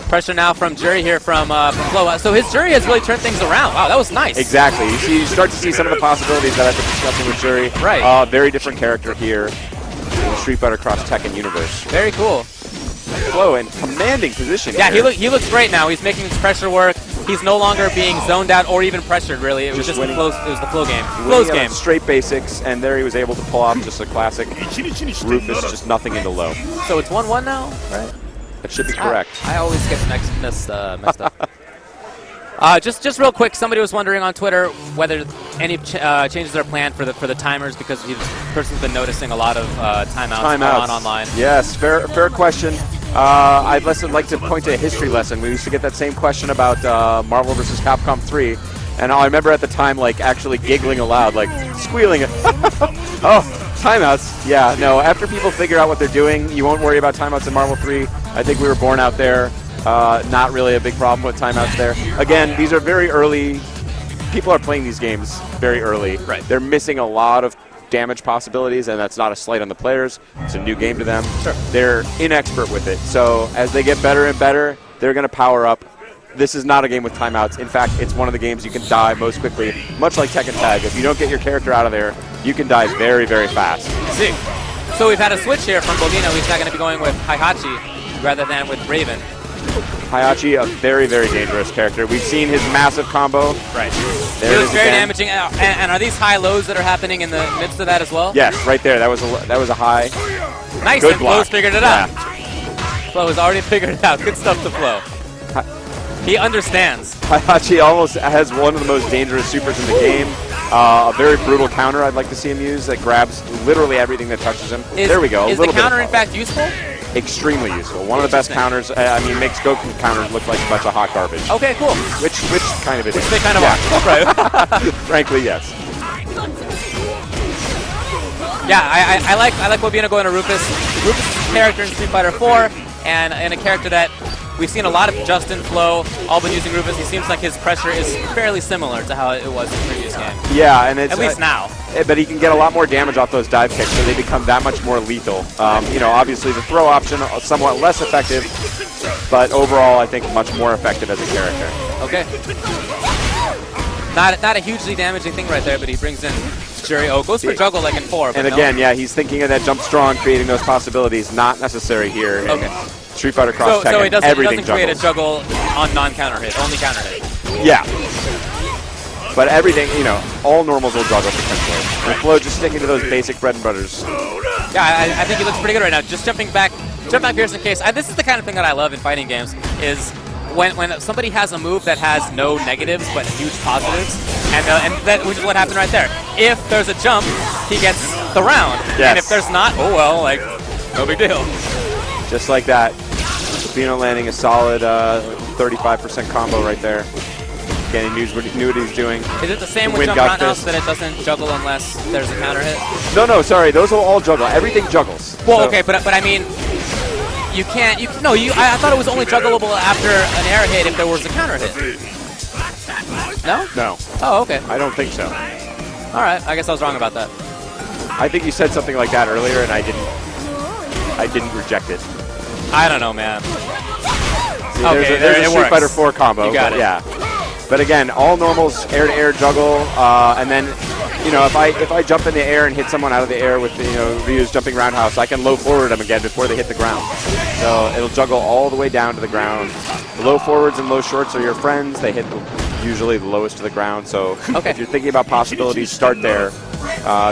Pressure now from Jury here from Flo. So his Jury has really turned things around. Wow, that was nice. Exactly. You start to see some of the possibilities that I've been discussing with Jury. Right. Very different character here in the Street Fighter Cross Tekken universe. Very cool. Flo in commanding position. Yeah, here. he looks great now. He's making his pressure work. He's no longer being zoned out or even pressured, really. It was just the Flo, it was the Flo game. Flo's game. Straight basics, and there he was able to pull off just a classic Rufus, just nothing into low. So it's 1-1 now, right? That should be correct. I always get messed up. Just real quick, somebody was wondering on Twitter whether any changes are planned for the timers, because the person's been noticing a lot of timeouts online. Yes, fair question. I'd like to point to a history lesson. We used to get that same question about Marvel vs. Capcom 3, and I remember at the time like actually giggling aloud, like squealing it. Oh, timeouts. Yeah, no, after people figure out what they're doing, you won't worry about timeouts in Marvel 3. I think we were born out there. Not really a big problem with timeouts there. Again, these are very early. People are playing these games very early. Right. They're missing a lot of damage possibilities, and that's not a slight on the players. It's a new game to them. Sure. They're inexpert with it. So as they get better and better, they're going to power up. This is not a game with timeouts. In fact, it's one of the games you can die most quickly, much like Tekken Tag. If you don't get your character out of there, you can die very, very fast. See. So we've had a switch here from Bobino. He's not going to be going with Heihachi rather than with Raven. Heihachi, a very, very dangerous character. We've seen his massive combo. Right. There it it was is very again. damaging. And are these high lows that are happening in the midst of that as well? Yes, right there. That was a high. Nice. Good and block. Flo's figured it out. Flo has already figured it out. Good stuff to Flo. He understands. Heihachi almost has one of the most dangerous supers in the game. A very brutal counter I'd like to see him use that grabs literally everything that touches him. There we go. Is the counter in fact useful? Extremely useful. One of the best counters. I mean, makes Goku counters look like a bunch of hot garbage. Okay, cool. Which kind of it is. Which they kind of are. Right. Frankly, yes. Yeah, I like Bobino going to Rufus. Rufus' character in Street Fighter 4, and a character that we've seen a lot of Justin, Flo, all been using Rufus. He seems like his pressure is fairly similar to how it was in the previous game. Yeah, and it's at least now. But he can get a lot more damage off those dive kicks, so they become that much more lethal. You know, obviously the throw option somewhat less effective, but overall I think much more effective as a character. Okay. Not a hugely damaging thing right there, but he brings in Jury. Oh, goes for juggle like in 4. But and again, yeah, he's thinking of that jump strong, creating those possibilities. Not necessary here. Okay. Street Fighter Cross Tekken, so he doesn't create a juggles. juggle on non-counter hit, only counter hit. Yeah. But everything, you know, all normals will juggle potentially. And Flo just sticking to those basic bread and butters. Yeah, I think he looks pretty good right now. Just jumping back jump back Piercing case. This is the kind of thing that I love in fighting games, is when somebody has a move that has no negatives but huge positives, and that, which is what happened right there. If there's a jump, he gets the round. Yes. And if there's not, oh well, like, no big deal. Just like that. Bino landing a solid 35% combo right there. Again, he knew what he was doing. Is it the same with jump roundhouse that it doesn't juggle unless there's a counter hit? No, sorry. Those will all juggle. Everything juggles. Well, so. Okay, but I mean, you can't. I thought it was only juggleable after an air hit if there was a counter hit. No? No. Oh, okay. I don't think so. All right. I guess I was wrong about that. I think you said something like that earlier, and I didn't reject it. I don't know, man. See, there's a Street Fighter 4 combo. You got it. Yeah. But again, all normals, air-to-air juggle, and then, if I jump in the air and hit someone out of the air with, Ryu's jumping roundhouse, I can low forward them again before they hit the ground. So it'll juggle all the way down to the ground. The low forwards and low shorts are your friends. They hit usually the lowest to the ground. So if you're thinking about possibilities, start there.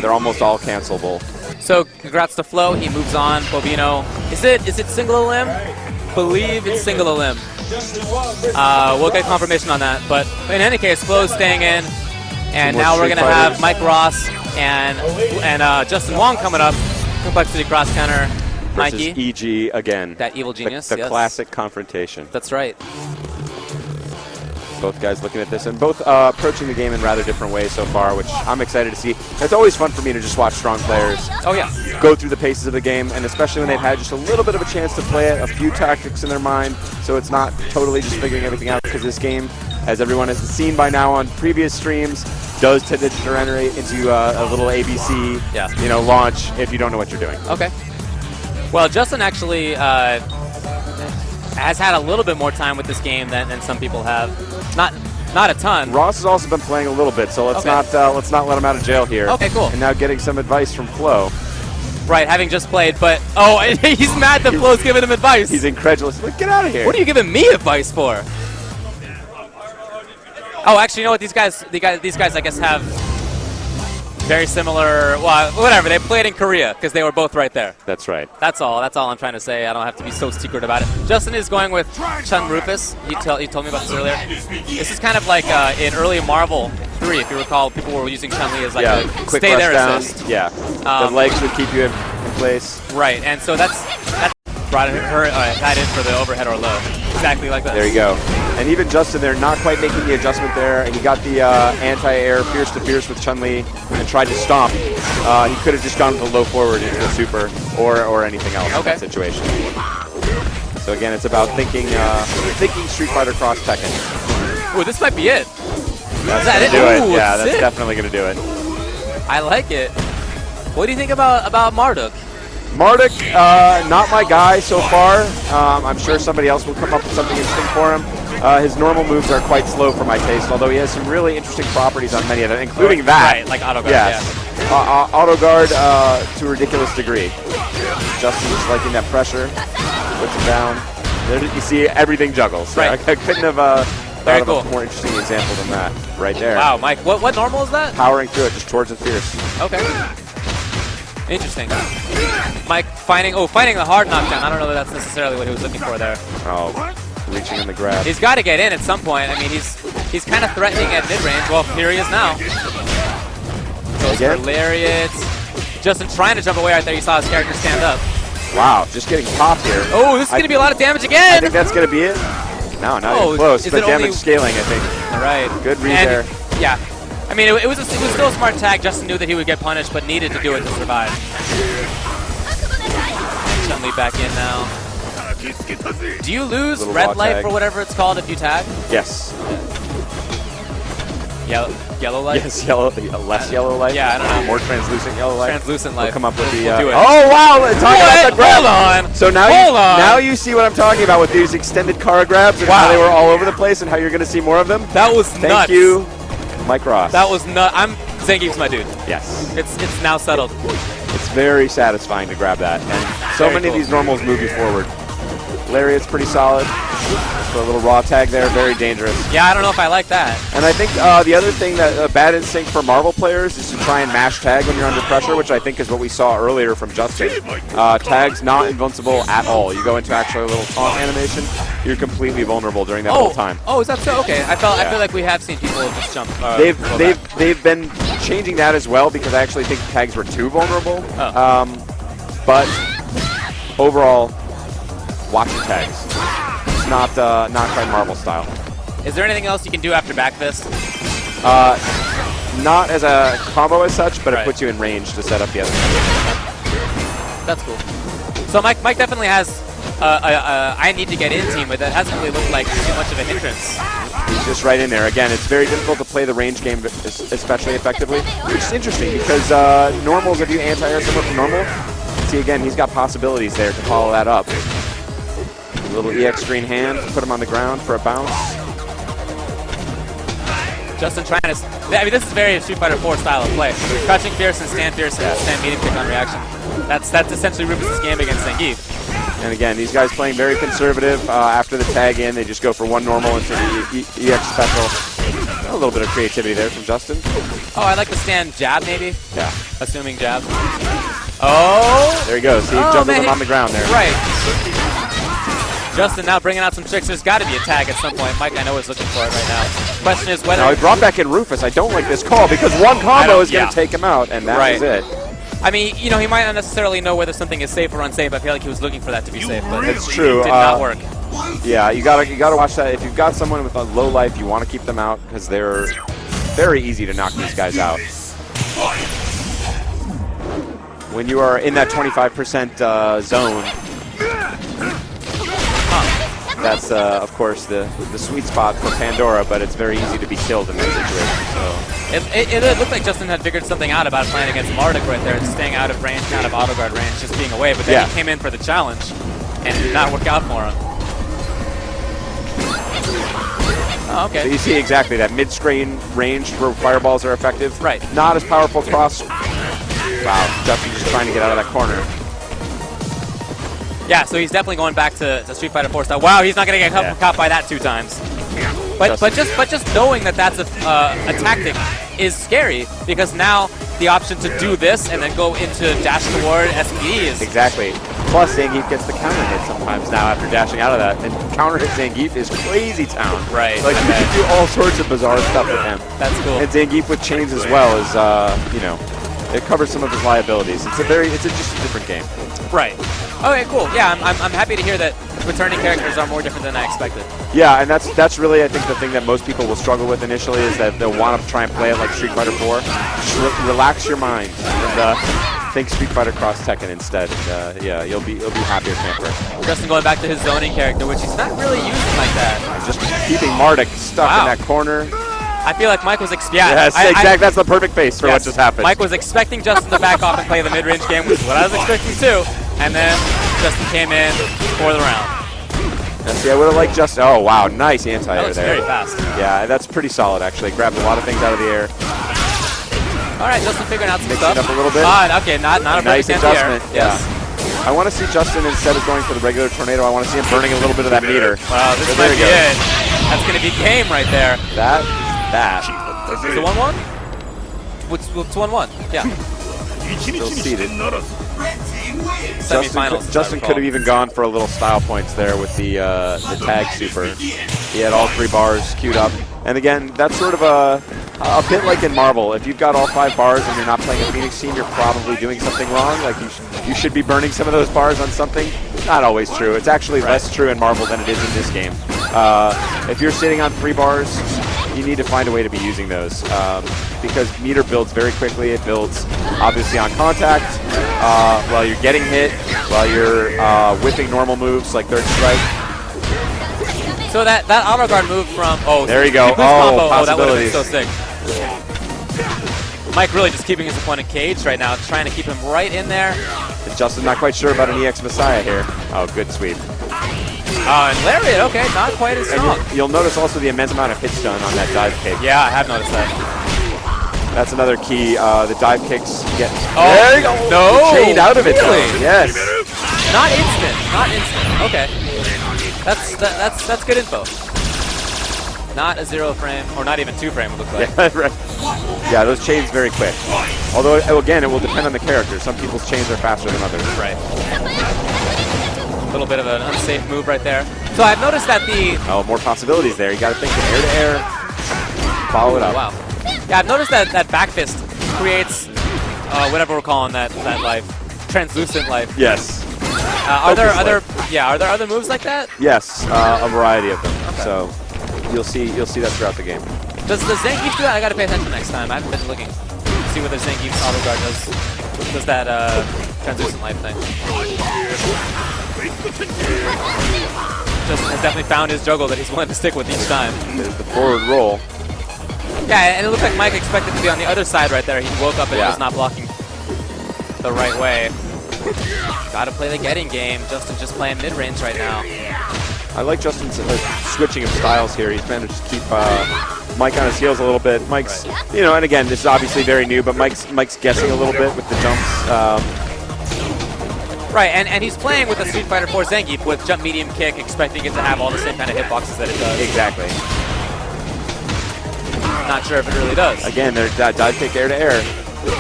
They're almost all cancelable. So congrats to Flo. He moves on. Bobino. Is it single limb? Believe it's single limb. We'll get confirmation on that. But in any case, Flo's staying in. And now we're going to have Mike Ross and Justin Wong coming up. Complexity cross counter. Mikey. EG again. That evil genius. The classic confrontation. That's right. Both guys looking at this and both approaching the game in rather different ways so far, which I'm excited to see. It's always fun for me to just watch strong players go through the paces of the game, and especially when they've had just a little bit of a chance to play it, a few tactics in their mind, so it's not totally just figuring everything out, because this game, as everyone has seen by now on previous streams, does tend to generate into a little ABC launch if you don't know what you're doing. Okay. Well, Justin actually has had a little bit more time with this game than some people have. Not a ton. Ross has also been playing a little bit, so let's not let him out of jail here. Okay, cool. And now getting some advice from Flo. Right, having just played, but he's mad that Flo's giving him advice. He's incredulous. Like, get out of here. What are you giving me advice for? Oh, actually, you know what? These guys, I guess, have very similar. Well, whatever. They played in Korea because they were both right there. That's right. That's all I'm trying to say. I don't have to be so secret about it. Justin is going with Chun Rufus. He told me about this earlier. This is kind of like in early Marvel 3, if you recall, people were using Chun-Li as like a quick stay there down. assist. Yeah. The legs would keep you in place. Right, and so that's brought her tied in for the overhead or low. Exactly like that. There you go. And even Justin there, not quite making the adjustment there. And he got the anti-air fierce to fierce with Chun-Li and tried to stomp. He could have just gone to the low forward into the super or anything else in that situation. So again, it's about thinking Street Fighter Cross Tekken. Ooh, this might be it. That's gonna do it. Yeah, that's definitely going to do it. I like it. What do you think about Marduk? Marduk, not my guy so far. I'm sure somebody else will come up with something interesting for him. His normal moves are quite slow for my taste, although he has some really interesting properties on many of them, including that. Right, like auto guard. Yes. Auto guard to a ridiculous degree. Justin just liking that pressure. Puts him down. There, you see, everything juggles. Right. I couldn't have Very thought cool. of a more interesting example than that right there. Wow, Mike, what normal is that? Powering through it, just towards and fierce. Okay. Interesting. Mike finding the hard knockdown. I don't know that that's necessarily what he was looking for there. Oh, reaching in the grab. He's got to get in at some point. I mean, he's kind of threatening at mid-range. Well, here he is now. Goes for lariats. Justin trying to jump away right there. You saw his character stand up. Wow, just getting popped here. Oh, this is going to be a lot of damage again. I think that's going to be it. No, not even close, but damage scaling, I think. All right. Good read there. Yeah. I mean, it was still a smart tag. Justin knew that he would get punished, but needed to do it to survive. Chun-Li back in now. Do you lose red life or whatever it's called if you tag? Yes. Yellow life? Yes, less yellow life. Yeah, I don't know. More translucent yellow life. Translucent life. We'll come up with the. We'll do it. Oh wow! Talk about the grab. Hold on. So now you see what I'm talking about with these extended Kara grabs and how they were all over the place and how you're going to see more of them. That was nuts. Thank you, Mike Ross. That was nuts. Zangief's my dude. Yes. It's now settled. It's very satisfying to grab that, and so many of these normals move you forward. Lariat's pretty solid. For a little raw tag there, very dangerous. Yeah, I don't know if I like that. And I think the other thing that bad instinct for Marvel players is to try and mash tag when you're under pressure, which I think is what we saw earlier from Justin. Tag's not invincible at all. You go into actually a little taunt animation, you're completely vulnerable during that whole time. Oh, is that so? Okay, I feel like we have seen people just jump. They've been changing that as well because I actually think tags were too vulnerable. But overall, watch the tags. It's not quite Marvel style. Is there anything else you can do after back fist? Not as a combo as such, but it puts you in range to set up the other one. That's cool. So Mike definitely has I need to get in team, but that hasn't really looked like too much of a hindrance. He's just right in there. Again, it's very difficult to play the range game especially effectively, which is interesting because normals, if you anti-air someone from normal, see again, he's got possibilities there to follow that up. A little EX screen hand, put him on the ground for a bounce. Justin trying to, I mean, this is very Street Fighter 4 style of play. Crouching fierce and stand medium kick on reaction. That's essentially Rufus' game against Zangief. And again, these guys playing very conservative. After the tag in, they just go for one normal into the EX special. A little bit of creativity there from Justin. Oh, I like the stand jab maybe? Yeah. Assuming jab. Oh! There he goes. He juggled him on the ground there. Right. Justin now bringing out some tricks. There's got to be a tag at some point. Mike, I know, is looking for it right now. Question is whether... Now, he brought back in Rufus. I don't like this call because one combo is going to take him out, and that is it. I mean, you know, he might not necessarily know whether something is safe or unsafe. I feel like he was looking for that to be safe, but it's true. It did not work. Yeah, you gotta watch that. If you've got someone with a low life, you want to keep them out because they're very easy to knock these guys out. When you are in that 25% zone, that's of course the sweet spot for Pandora, but it's very easy to be killed in that situation. So. It looked like Justin had figured something out about playing against Marduk right there, staying out of range, out of auto guard range, just being away. But then he came in for the challenge, and it did not work out for him. Oh, okay. So you see exactly that mid-screen range where fireballs are effective. Right. Not as powerful cross. Wow, Justin just trying to get out of that corner. Yeah, so he's definitely going back to Street Fighter 4 style. Wow, he's not going to get caught by that 2 times. But just knowing that that's a tactic is scary because now the option to do this and then go into dash toward SPD is... Exactly. Plus, Zangief gets the counter hit sometimes now after dashing out of that. And counter hit Zangief is crazy town. Right. Like, you can do all sorts of bizarre stuff with him. That's cool. And Zangief with chains as well is, you know, it covers some of his liabilities. It's just a different game. Right. Okay, cool. Yeah, I'm happy to hear that returning characters are more different than I expected. Yeah, and that's really, I think, the thing that most people will struggle with initially is that they'll want to try and play it like Street Fighter 4. Just relax your mind and think Street Fighter Cross Tekken instead. And, yeah, you'll be happier camper. Justin going back to his zoning character, which he's not really using like that. Just keeping Marduk stuck in that corner. I feel like Mike was exactly. That's the perfect face for what just happened. Mike was expecting Justin to back off and play the mid-range game, which is what I was expecting too. And then Justin came in for the round. See, I would have liked Justin. Oh, wow. Nice anti-air there. Very fast. Yeah, that's pretty solid, actually. Grabbed a lot of things out of the air. All right, Justin figuring out some Mixing stuff. it up a little bit. Okay, not a nice adjustment. Yes. I want to see Justin, instead of going for the regular tornado, I want to see him burning a little bit of that meter. Wow, this might be it. That's going to be game right there. That. Is it 1-1? What's 1-1? Yeah. Still seated. Semifinals. Justin could have even gone for a little style points there with the tag super. He had all 3 bars queued up. And again, that's sort of a bit like in Marvel. If you've got all 5 bars and you're not playing a Phoenix team, you're probably doing something wrong. Like you should be burning some of those bars on something. Not always true. It's actually less true in Marvel than it is in this game. If you're sitting on 3 bars, you need to find a way to be using those because meter builds very quickly. It builds obviously on contact, while you're getting hit, while you're whipping normal moves like third strike. So that auto guard move from there you go. That would have been so sick. Mike really just keeping his opponent caged right now, trying to keep him right in there. And Justin not quite sure about an EX Messiah here. Oh, good sweep. And Lariat, okay, not quite as strong. You'll notice also the immense amount of hits done on that dive kick. Yeah, I have noticed that. That's another key. The dive kicks get there you go. Chained out of it, really? though. Yes. Not instant. Okay. That's good info. Not a 0 frame, or not even 2 frame, it looks like. Yeah, right. Yeah, those chains very quick. Although, again, it will depend on the character. Some people's chains are faster than others. Right. A little bit of an unsafe move right there. So I've noticed that the... Oh, more possibilities there. You got to think from air to air. Follow it up. Wow. Yeah, I've noticed that back fist creates whatever we're calling that life, translucent life. Yes. Are there other moves like that? Yes, a variety of them. Okay. So you'll see that throughout the game. Does Zangief do that? I gotta pay attention next time. I haven't been looking to see whether Zangief's auto guard does that translucent life thing. Justin has definitely found his juggle that he's willing to stick with each time. There's the forward roll. Yeah, and it looks like Mike expected to be on the other side right there. He woke up and was not blocking the right way. Gotta play the getting game. Justin just playing mid-range right now. I like Justin's switching of styles here. He's managed to keep Mike on his heels a little bit. Mike's, you know, and again, this is obviously very new, but Mike's guessing a little bit with the jumps. Right, and he's playing with the Street Fighter 4 Zangief with jump, medium, kick, expecting it to have all the same kind of hitboxes that it does. Exactly. Not sure if it really does. Again, there's dive kick air to air.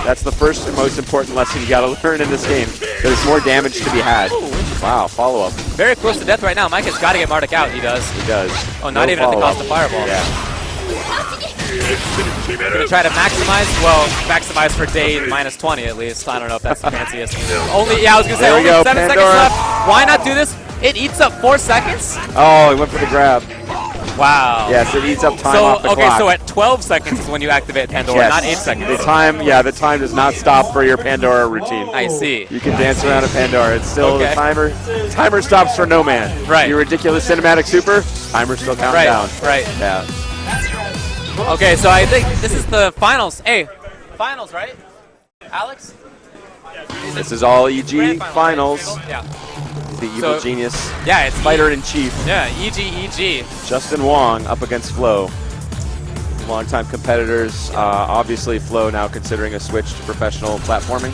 That's the first and most important lesson you got to learn in this game. There's more damage to be had. Wow, follow up. Very close to death right now. Mike has got to get Marduk out. He does. He does. Oh, not even at the cost of Fireball. Yeah. Gonna try to maximize for day -20 at least. I don't know if that's the fanciest. I was gonna say only 7 seconds left. Why not do this? It eats up 4 seconds. Oh, he went for the grab. Wow. Yes, it eats up time off the clock. So at 12 seconds is when you activate Pandora, yes. not 8 seconds. The time does not stop for your Pandora routine. I see. You can dance around a Pandora. It's still the timer stops for no man. Right. Your ridiculous cinematic super, timer still counting down. Right. Yeah. Okay, so I think this is the finals. Hey, finals, right? Alex? This is all EG finals. Right? Yeah. The evil genius. Yeah, it's fighter-in-chief. Yeah, EG. Justin Wong up against Flo. Longtime competitors. Obviously, Flo now considering a switch to professional platforming.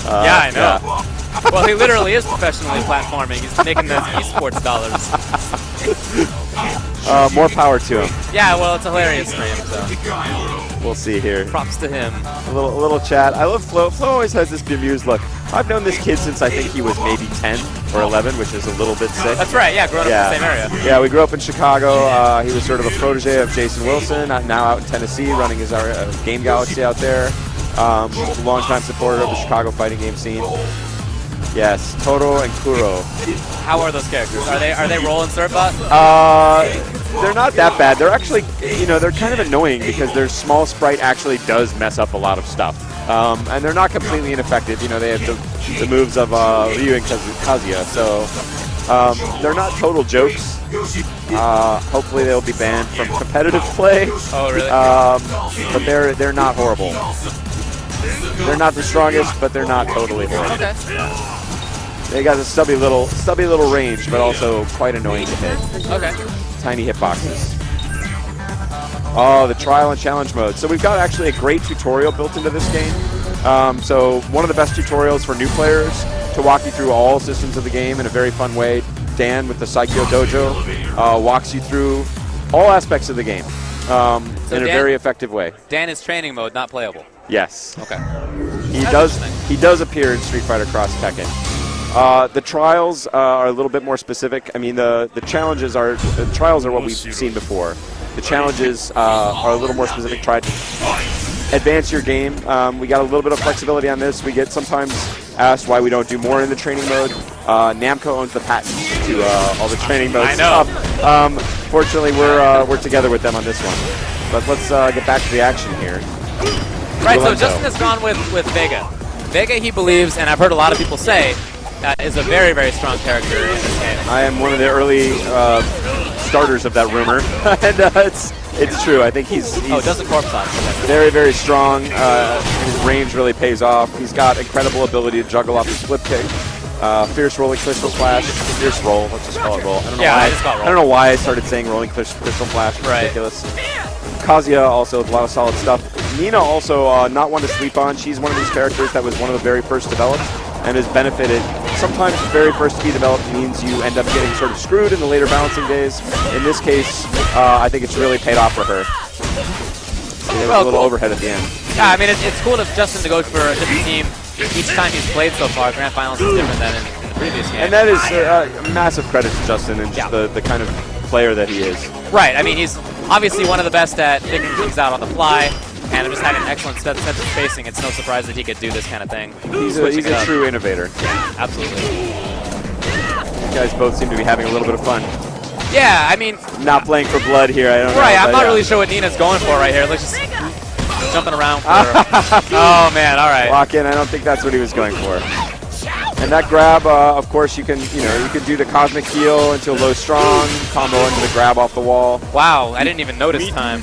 Yeah, I know. Yeah. Well, he literally is professionally platforming. He's making those esports dollars. More power to him. Yeah, well, it's a hilarious stream, so we'll see here. Props to him. A little chat. I love Flo. Flo always has this bemused look. I've known this kid since I think he was maybe 10 or 11, which is a little bit sick. That's right, yeah, growing up in the same area. Yeah, we grew up in Chicago. He was sort of a protege of Jason Wilson, now out in Tennessee, running his Game Galaxy out there. Longtime supporter of the Chicago fighting game scene. Yes, Toro and Kuro. How are those characters? Are they roll and Surfbot? They're not that bad. They're actually, they're kind of annoying because their small sprite actually does mess up a lot of stuff. And they're not completely ineffective. They have the moves of Ryu and Kazuya. So they're not total jokes. Hopefully they'll be banned from competitive play. Oh, really? But they're not horrible. They're not the strongest, but they're not totally horrible. Okay. They got a stubby little range, but also quite annoying to hit. Okay. Tiny hitboxes. Oh, the trial and challenge mode. So we've got actually a great tutorial built into this game. So one of the best tutorials for new players to walk you through all systems of the game in a very fun way. Dan with the Saikyo Dojo walks you through all aspects of the game in a very effective way. Dan is training mode, not playable. Yes. Okay. He does appear in Street Fighter Cross Tekken. The trials are a little bit more specific. I mean, the trials are what we've seen before. The challenges are a little more specific. Try to advance your game. We got a little bit of flexibility on this. We get sometimes asked why we don't do more in the training mode. Namco owns the patent to all the training modes. I know. Fortunately, we're together with them on this one. But let's get back to the action here. Right, so Justin has gone with Vega. Vega, he believes, and I've heard a lot of people say, is a very, very strong character in this game. I am one of the early starters of that rumor, and it's true. I think he's doesn't corpse on. Very, very strong. His range really pays off. He's got incredible ability to juggle off his flip kick. Fierce rolling crystal flash. Fierce roll. Let's just call it roll. I don't know why I started saying rolling crystal flash. It's ridiculous. Kazuya also with a lot of solid stuff. Nina also not one to sleep on. She's one of these characters that was one of the very first developed and has benefited sometimes the very first to be developed means you end up getting sort of screwed in the later balancing days. In this case, I think it's really paid off for her. It was a little overhead at the end. Yeah, I mean, it's cool of Justin to go for a different team each time he's played so far. Grand Finals is different than in the previous game. And that is massive credit to Justin and just the kind of player that he is. Right. I mean, he's obviously one of the best at figuring things out on the fly, and just having an excellent sense of spacing. It's no surprise that he could do this kind of thing. He's a true innovator. Yeah, absolutely. You guys both seem to be having a little bit of fun. Yeah, I mean... Not playing for blood here, I don't know. Right, I'm not really sure what Nina's going for right here. Let's just jumping around for oh, man, all right. Lock in, I don't think that's what he was going for. And that grab, of course, you can do the cosmic heal into low strong, combo into the grab off the wall. Wow, I didn't even notice time.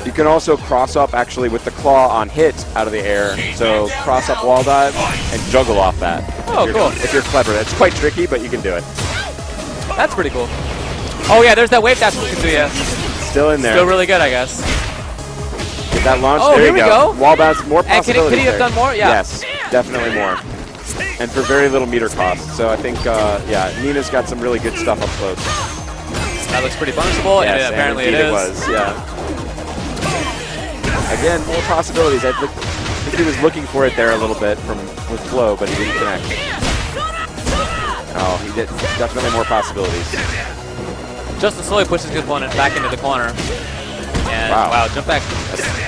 You can also cross up actually with the claw on hit out of the air. So cross up wall dive and juggle off that. Oh, cool. If you're clever. It's quite tricky, but you can do it. That's pretty cool. Oh yeah, there's that wave dash Kuzuya. Still in there. Still really good, I guess. Get that launch. Oh, there here you we go. Wall bounce, more possibilities. And could he have done more? Yeah. Yes, definitely more. And for very little meter cost. So I think, yeah, Nina's got some really good stuff up close. That looks pretty punishable, yes, and apparently it is. is. It was, yeah. Again, more possibilities. I think he was looking for it there a little bit with flow, but he didn't connect. Oh, he did. Definitely more possibilities. Justin slowly pushes his opponent back into the corner. And wow, jump back.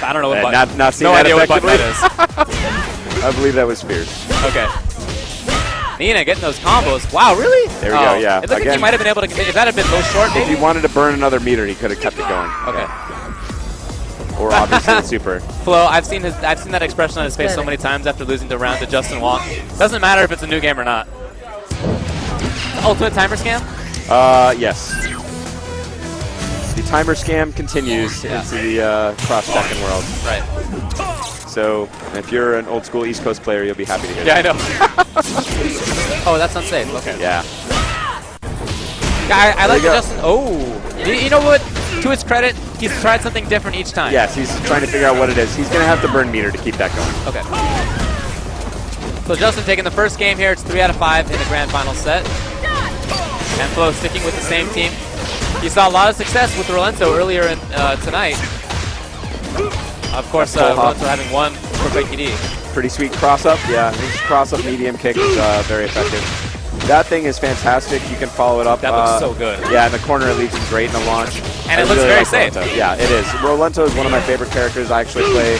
I don't know what button. Not seeing no that idea what button effectively. that is. I believe that was fierce. Okay. Nina getting those combos. Wow, really? There we go, yeah. It looked like he might have been able to continue. If that had been so short, maybe? If he wanted to burn another meter, he could have kept it going. Okay. Or obviously the super. Flo, I've seen that expression on his face so many times after losing the round to Justin Wong. Doesn't matter if it's a new game or not. Ultimate timer scam? Yes. The timer scam continues into the cross-Tekken world. Right. So if you're an old school East Coast player, you'll be happy to hear that. Yeah, I know. Oh, that's unsafe. Okay. Yeah. I like Justin. Oh. You know what? To his credit, he's tried something different each time. Yes, he's trying to figure out what it is. He's going to have to burn meter to keep that going. Okay. So Justin taking the first game here. It's 3 out of 5 in the grand final set. And Flo sticking with the same team. You saw a lot of success with Rolento earlier in, tonight. Of course, Rolento having one perfect ED. Pretty sweet cross-up. Yeah, his cross-up medium kick is very effective. That thing is fantastic. You can follow it up. That looks so good. Yeah, in the corner it leaves him great in the launch. And it looks really very safe. Rolento. Yeah, it is. Rolento is one of my favorite characters. I actually play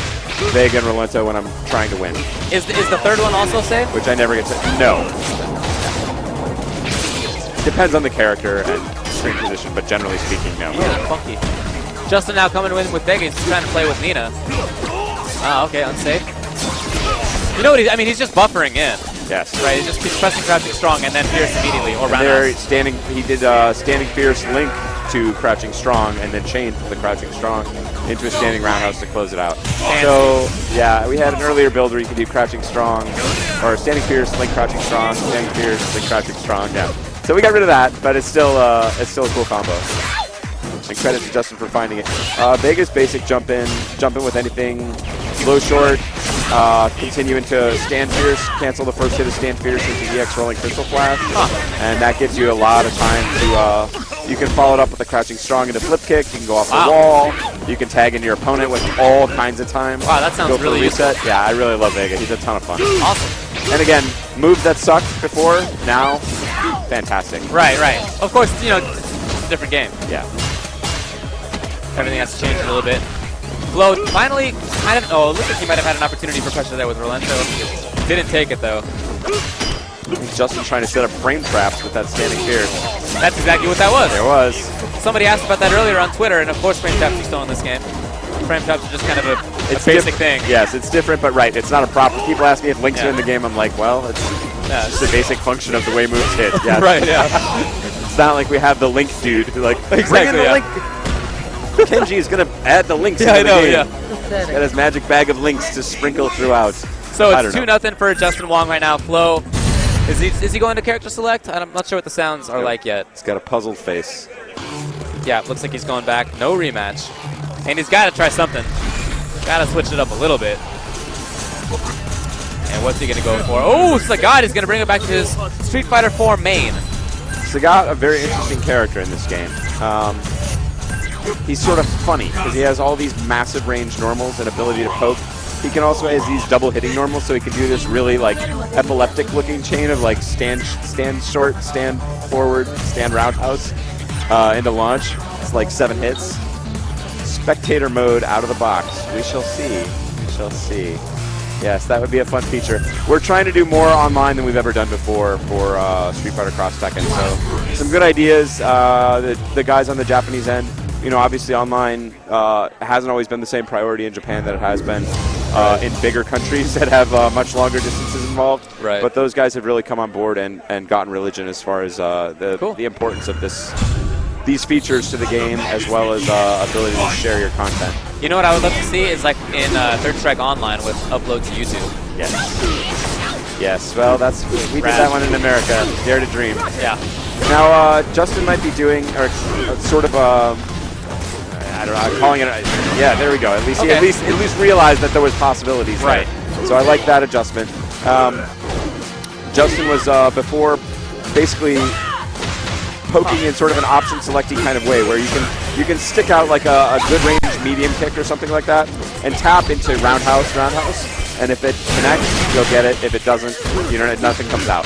Vega and Rolento when I'm trying to win. Is the third one also safe? Which I never get to. No. Depends on the character and screen position, but generally speaking, no. Yeah, funky. Justin now coming in with Vega. He's trying to play with Nina. Ah, okay, unsafe. You know what? I mean, he's just buffering in. Yes. Right. He just keeps pressing crouching strong and then fierce immediately or roundhouse. He did standing fierce link to crouching strong and then chained the crouching strong into a standing roundhouse to close it out. So yeah, we had an earlier build where you could do crouching strong or standing fierce link crouching strong, standing fierce link crouching strong. Yeah. So we got rid of that, but it's still a cool combo. And credit to Justin for finding it. Vega's basic jump in with anything, low short, continue into stand fierce, cancel the first hit of stand fierce into EX rolling crystal flash, and that gives you a lot of time to, you can follow it up with a crouching strong into flip kick, you can go off the wall, you can tag into your opponent with all kinds of time. Wow, that sounds really reset. Yeah, I really love Vega, he's a ton of fun. Awesome. And again, moves that sucked before, now, fantastic. Right. Of course, you know, it's a different game. Yeah. Everything has to change a little bit. Flo finally kind of, it looks like he might have had an opportunity for pressure there with Rolento. Didn't take it though. Justin trying to set up frame traps with that standing fierce. That's exactly what that was. There was. Somebody asked about that earlier on Twitter, and of course frame traps are still in this game. Frame traps are just kind of a basic thing. Yes, it's different, but right, it's not a prop. People ask me if links are in the game, I'm like, well, it's just a basic function of the way moves hit. Yeah. Right, yeah. It's not like we have the link dude, like, exactly, bring in the link. Kenji is going to add the links into the game. He's got his magic bag of links to sprinkle throughout. So it's 2-0 for Justin Wong right now. Flo, is he going to character select? I'm not sure what the sounds are like yet. He's got a puzzled face. Yeah, it looks like he's going back. No rematch. And he's got to try something. Got to switch it up a little bit. And what's he going to go for? Oh, Sagat is going to bring it back to his Street Fighter 4 main. Sagat, a very interesting character in this game. He's sort of funny because he has all these massive range normals and ability to poke. He can also has these double hitting normals, so he can do this really like epileptic looking chain of like stand short, stand forward, stand roundhouse into launch. It's like 7 hits. Spectator mode out of the box. We shall see. We shall see. Yes, that would be a fun feature. We're trying to do more online than we've ever done before for Street Fighter Cross Tekken. So some good ideas. The guys on the Japanese end, you know, obviously online hasn't always been the same priority in Japan that it has been in bigger countries that have much longer distances involved. Right. But those guys have really come on board and gotten religion as far as the importance of these features to the game, as well as ability to share your content. You know what I would love to see is like in Third Strike Online with upload to YouTube. Yes. Yes. Well, we did that one in America. Dare to dream. Yeah. Now Justin might be doing or sort of I don't know. I'm calling it. Yeah. There we go. At least he at least realized that there was possibilities. Right. There. So I like that adjustment. Justin was before basically poking in sort of an option selecting kind of way, where you can stick out like a good range medium kick or something like that, and tap into roundhouse, and if it connects, you'll get it. If it doesn't, you know, nothing comes out.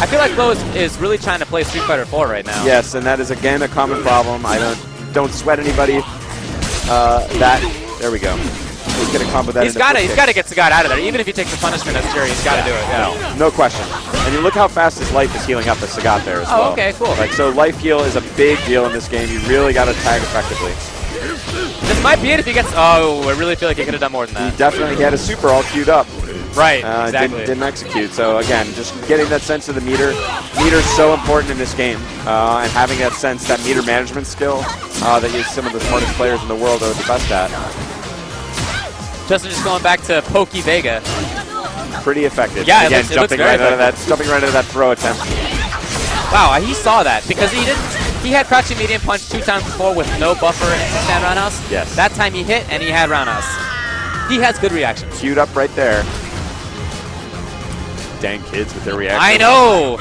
I feel like Flo is really trying to play Street Fighter 4 right now. Yes, and that is again a common problem. I don't sweat anybody. There we go. He's gonna combo that. He's got to get Sagat out of there. Even if he takes the punishment as Jerry, he's got to do it. Yeah. No question. And you look how fast his life is healing up as Sagat there as well. Oh, okay, cool. Like, so life heal is a big deal in this game. You really got to tag effectively. This might be it if he gets. Oh, I really feel like he could have done more than that. He had a super all queued up. Right. Exactly. Didn't execute. So again, just getting that sense of the meter. Meter's so important in this game, and having that sense, that meter management skill that some of the smartest players in the world are the best at. Justin just going back to Pokey Vega. Pretty effective. Yeah, again, jumping right out of that throw attempt. Wow, he saw that because he had crouching medium punch 2 times before with no buffer and stand roundhouse. Yes. That time he hit and he had roundhouse. He has good reactions. Queued up right there. Dang kids with their reactions. I know.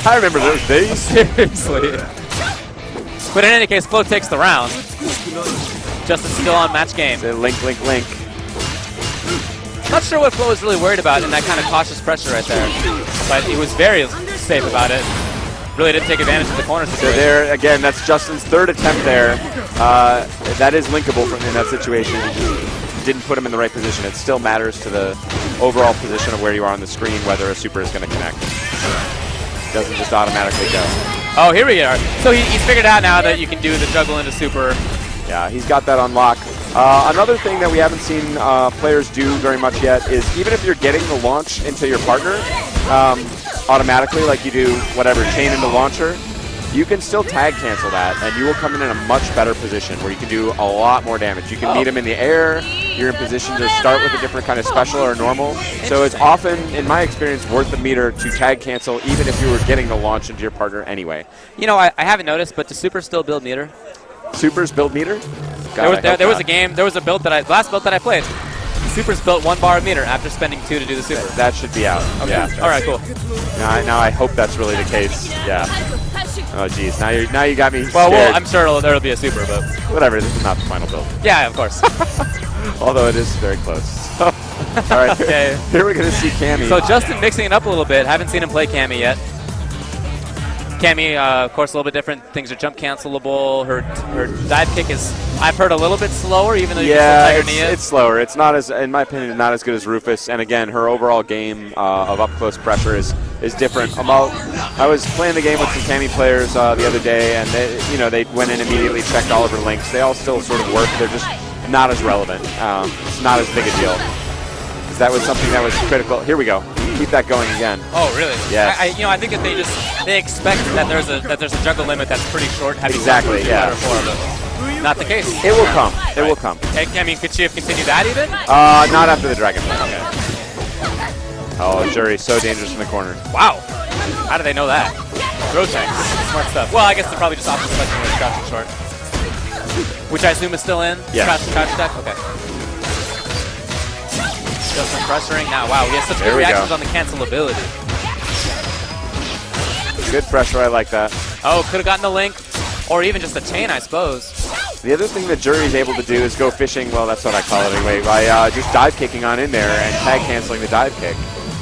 I remember those days. Seriously. But in any case, Flo takes the round. Justin's still on match game. Link. Not sure what Flo was really worried about in that kind of cautious pressure right there. But he was very safe about it. Really didn't take advantage of the corner situation. So there, again, that's Justin's 3rd attempt there. That is linkable in that situation. Didn't put him in the right position. It still matters to the overall position of where you are on the screen, whether a super is going to connect. It doesn't just automatically go. Oh, here we are. So he's figured out now that you can do the juggle into super. Yeah, he's got that on lock. Another thing that we haven't seen players do very much yet is even if you're getting the launch into your partner automatically, like you do whatever, chain into launcher, you can still tag cancel that, and you will come in a much better position where you can do a lot more damage. You can meet him in the air. You're in position to start with a different kind of special or normal. So it's often, in my experience, worth the meter to tag cancel, even if you were getting the launch into your partner anyway. You know, I haven't noticed, but does Super still build meter? Supers build meter? There was a build last build that I played. Supers built 1 bar of meter after spending 2 to do the super. That should be out. Okay. Yeah. All right, cool. Now I hope that's really the case. Yeah. Oh geez, now you got me. Well, I'm sure there'll be a super, but whatever. This is not the final build. Yeah, of course. Although it is very close. All right. Okay. Here we're gonna see Cammy. So Justin mixing it up a little bit. Haven't seen him play Cammy yet. Cammy, of course, a little bit different. Things are jump cancelable. Her dive kick is, I've heard, a little bit slower, even though you can still tag her knee. It's slower. It's not as, in my opinion, not as good as Rufus. And again, her overall game of up close pressure is different. I was playing the game with some Cammy players the other day, and they went in immediately, checked all of her links. They all still sort of work. They're just not as relevant. It's not as big a deal. Because that was something that was critical. Here we go. Keep that going again. Oh, really? Yes. I think that they expect that there's a juggle limit that's pretty short. Exactly. Yeah. Not the case. It will come. It will come. I mean, could she have continued that even? Not after the Dragon Blade. Okay. Oh, Jury, so dangerous in the corner. Wow. How do they know that? Throw tanks. Smart stuff. Well, I guess they're probably just option selecting with crouching short. Which I assume is still in? Yeah. Crouch attack? Okay. Justin pressuring now. Wow, he has such good reactions on the cancel ability. Good pressure, I like that. Oh, could have gotten the link, or even just a chain, I suppose. The other thing that Jury's able to do is go fishing, well, that's what I call it anyway, by just dive kicking on in there and tag canceling the dive kick.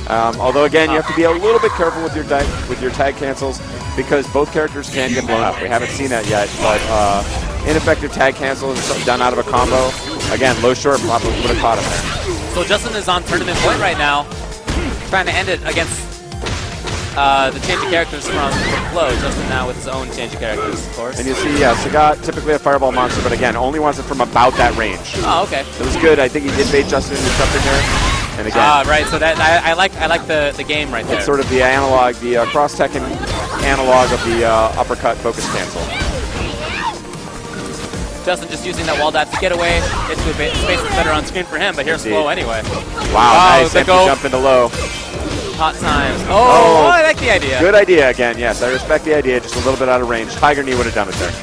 Although, again, you have to be a little bit careful with your tag cancels because both characters can get blown up. We haven't seen that yet, but ineffective tag cancels or something done out of a combo. Again, low short probably would have caught him there. So Justin is on tournament point right now, trying to end it against the change of characters from Flo. Justin now with his own change of characters, of course. And you see, Sagat, typically a fireball monster, but again, only wants it from about that range. Oh, okay. It was good. I think he did bait Justin into something there. And again, right. So that I like the game right there. It's sort of the analog, the cross Tekken analog of the uppercut focus cancel. Justin just using that wall dash to get away. Into a space that's better on screen for him, but here's Flo anyway. Wow, nice empty jump into low. Hot times. Oh, I like the idea. Good idea again, yes. I respect the idea, just a little bit out of range. Tiger Knee would have done it there.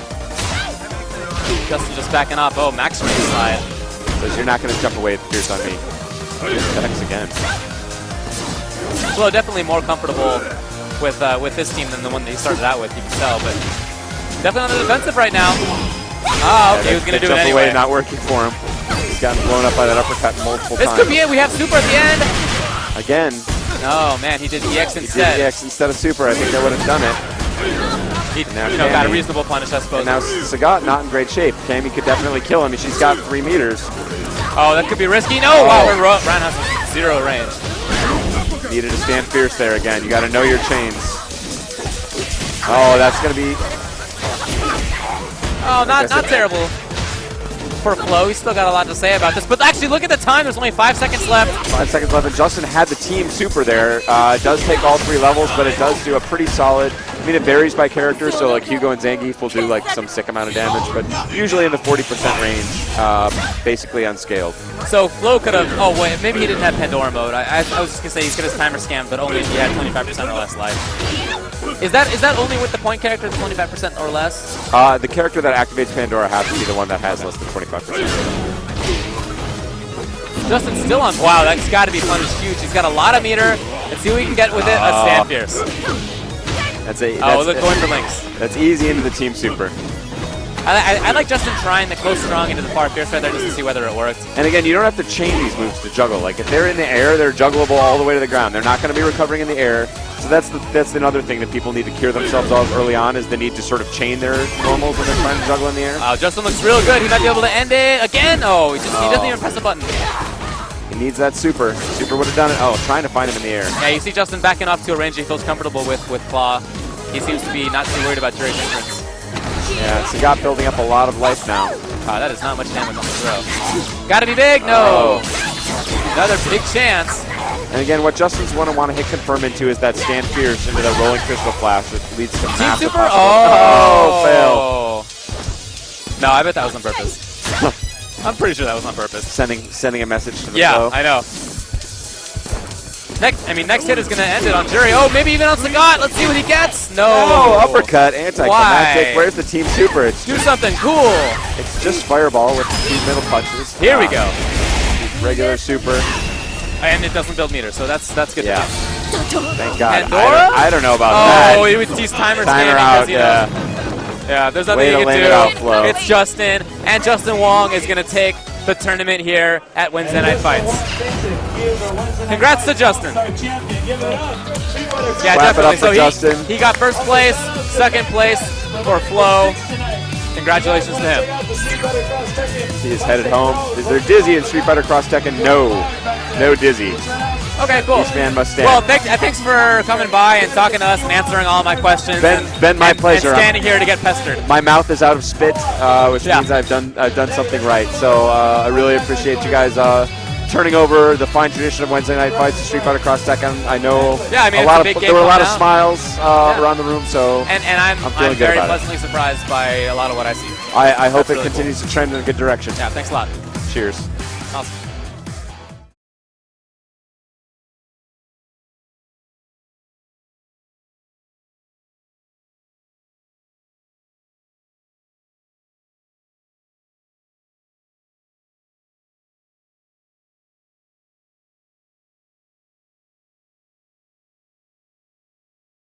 Justin just backing up. Oh, max range slide. Because you're not going to jump away with Pierce on me. X again. Flo definitely more comfortable with this team than the one that he started out with, you can tell, but definitely on the defensive right now. Oh, okay, he was going to do it anyway. Away, not working for him. He's gotten blown up by that uppercut multiple times. This could be it. We have super at the end. Again. Oh, man, he did EX instead. He did EX instead of super. I think that would have done it. He got a reasonable punish, I suppose. And now Sagat not in great shape. Cammy could definitely kill him. She's got 3 meters. Oh, that could be risky. No, wow, her Ron has 0 range. Needed to stand fierce there again. You got to know your chains. Oh, that's going to be... Oh, not terrible for Flo. He's still got a lot to say about this. But actually, look at the time. There's only 5 seconds left. 5 seconds left, and Justin had the team super there. It does take all 3 levels, but it does do a pretty solid... I mean, it varies by character, so like Hugo and Zangief will do like some sick amount of damage, but usually in the 40% range, basically unscaled. So Flo could have... Oh, wait, maybe he didn't have Pandora mode. I was just going to say he's got his timer scammed, but only if he had 25% or less life. Is that only with the point character, 25% or less? The character that activates Pandora has to be the one that has less than 25%. Justin's still on. Wow, that's got to be punished huge. He's got a lot of meter. Let's see what we can get with it. A stand pierce. Look, going for links. That's easy into the team super. I like Justin trying the close strong into the far pierce right there just to see whether it worked. And again, you don't have to chain these moves to juggle. Like if they're in the air, they're juggleable all the way to the ground. They're not going to be recovering in the air. So that's another thing that people need to cure themselves of early on is the need to sort of chain their normals when they're trying to juggle in the air. Justin looks real good. He might be able to end it again. Oh, he doesn't even press the button. He needs that super. Super would have done it. Oh, trying to find him in the air. Yeah, you see Justin backing off to a range he feels comfortable with Claw. He seems to be not too worried about Jury's entrance. Yeah, Sagat building up a lot of life now. That is not much damage on the throw. Gotta be big? No. Another big chance. And again, what Justin's want to hit confirm into is that stand fierce into the rolling crystal flash that leads to massive super. Oh, fail. No, I bet that was on purpose. I'm pretty sure that was on purpose. Sending a message to the flow. I know. Next hit is going to end it on Jury. Oh, maybe even on Sagat. Let's see what he gets. No. Oh, uppercut, anti-climactic. Where's the team super? Do something cool. It's just fireball with 2 middle punches. Here we go. Regular super. And it doesn't build meter, so that's good. Yeah. Thank God. Pandora? I don't know about that. Oh, he's timer out. Yeah, there's nothing you can do. It's Justin, and Justin Wong is going to take the tournament here at Wednesday Night Fights. Congrats to Justin. Yeah, definitely. So Justin. He got first place, second place for Flo. Congratulations to him. He is headed home. Is there Dizzy in Street Fighter Cross Tekken? No Dizzy. Okay, cool. Each man must stand. Well, thanks for coming by and talking to us and answering all my questions. Ben, my pleasure. And standing here to get pestered. My mouth is out of spit, which means I've done something right. So I really appreciate you guys turning over the fine tradition of Wednesday Night Fights to Street Fighter Cross Tekken. I know there were a lot of smiles around the room, so I'm feeling good very about pleasantly surprised by a lot of what I see. I hope it continues to trend in a good direction. Yeah, thanks a lot. Cheers. Awesome.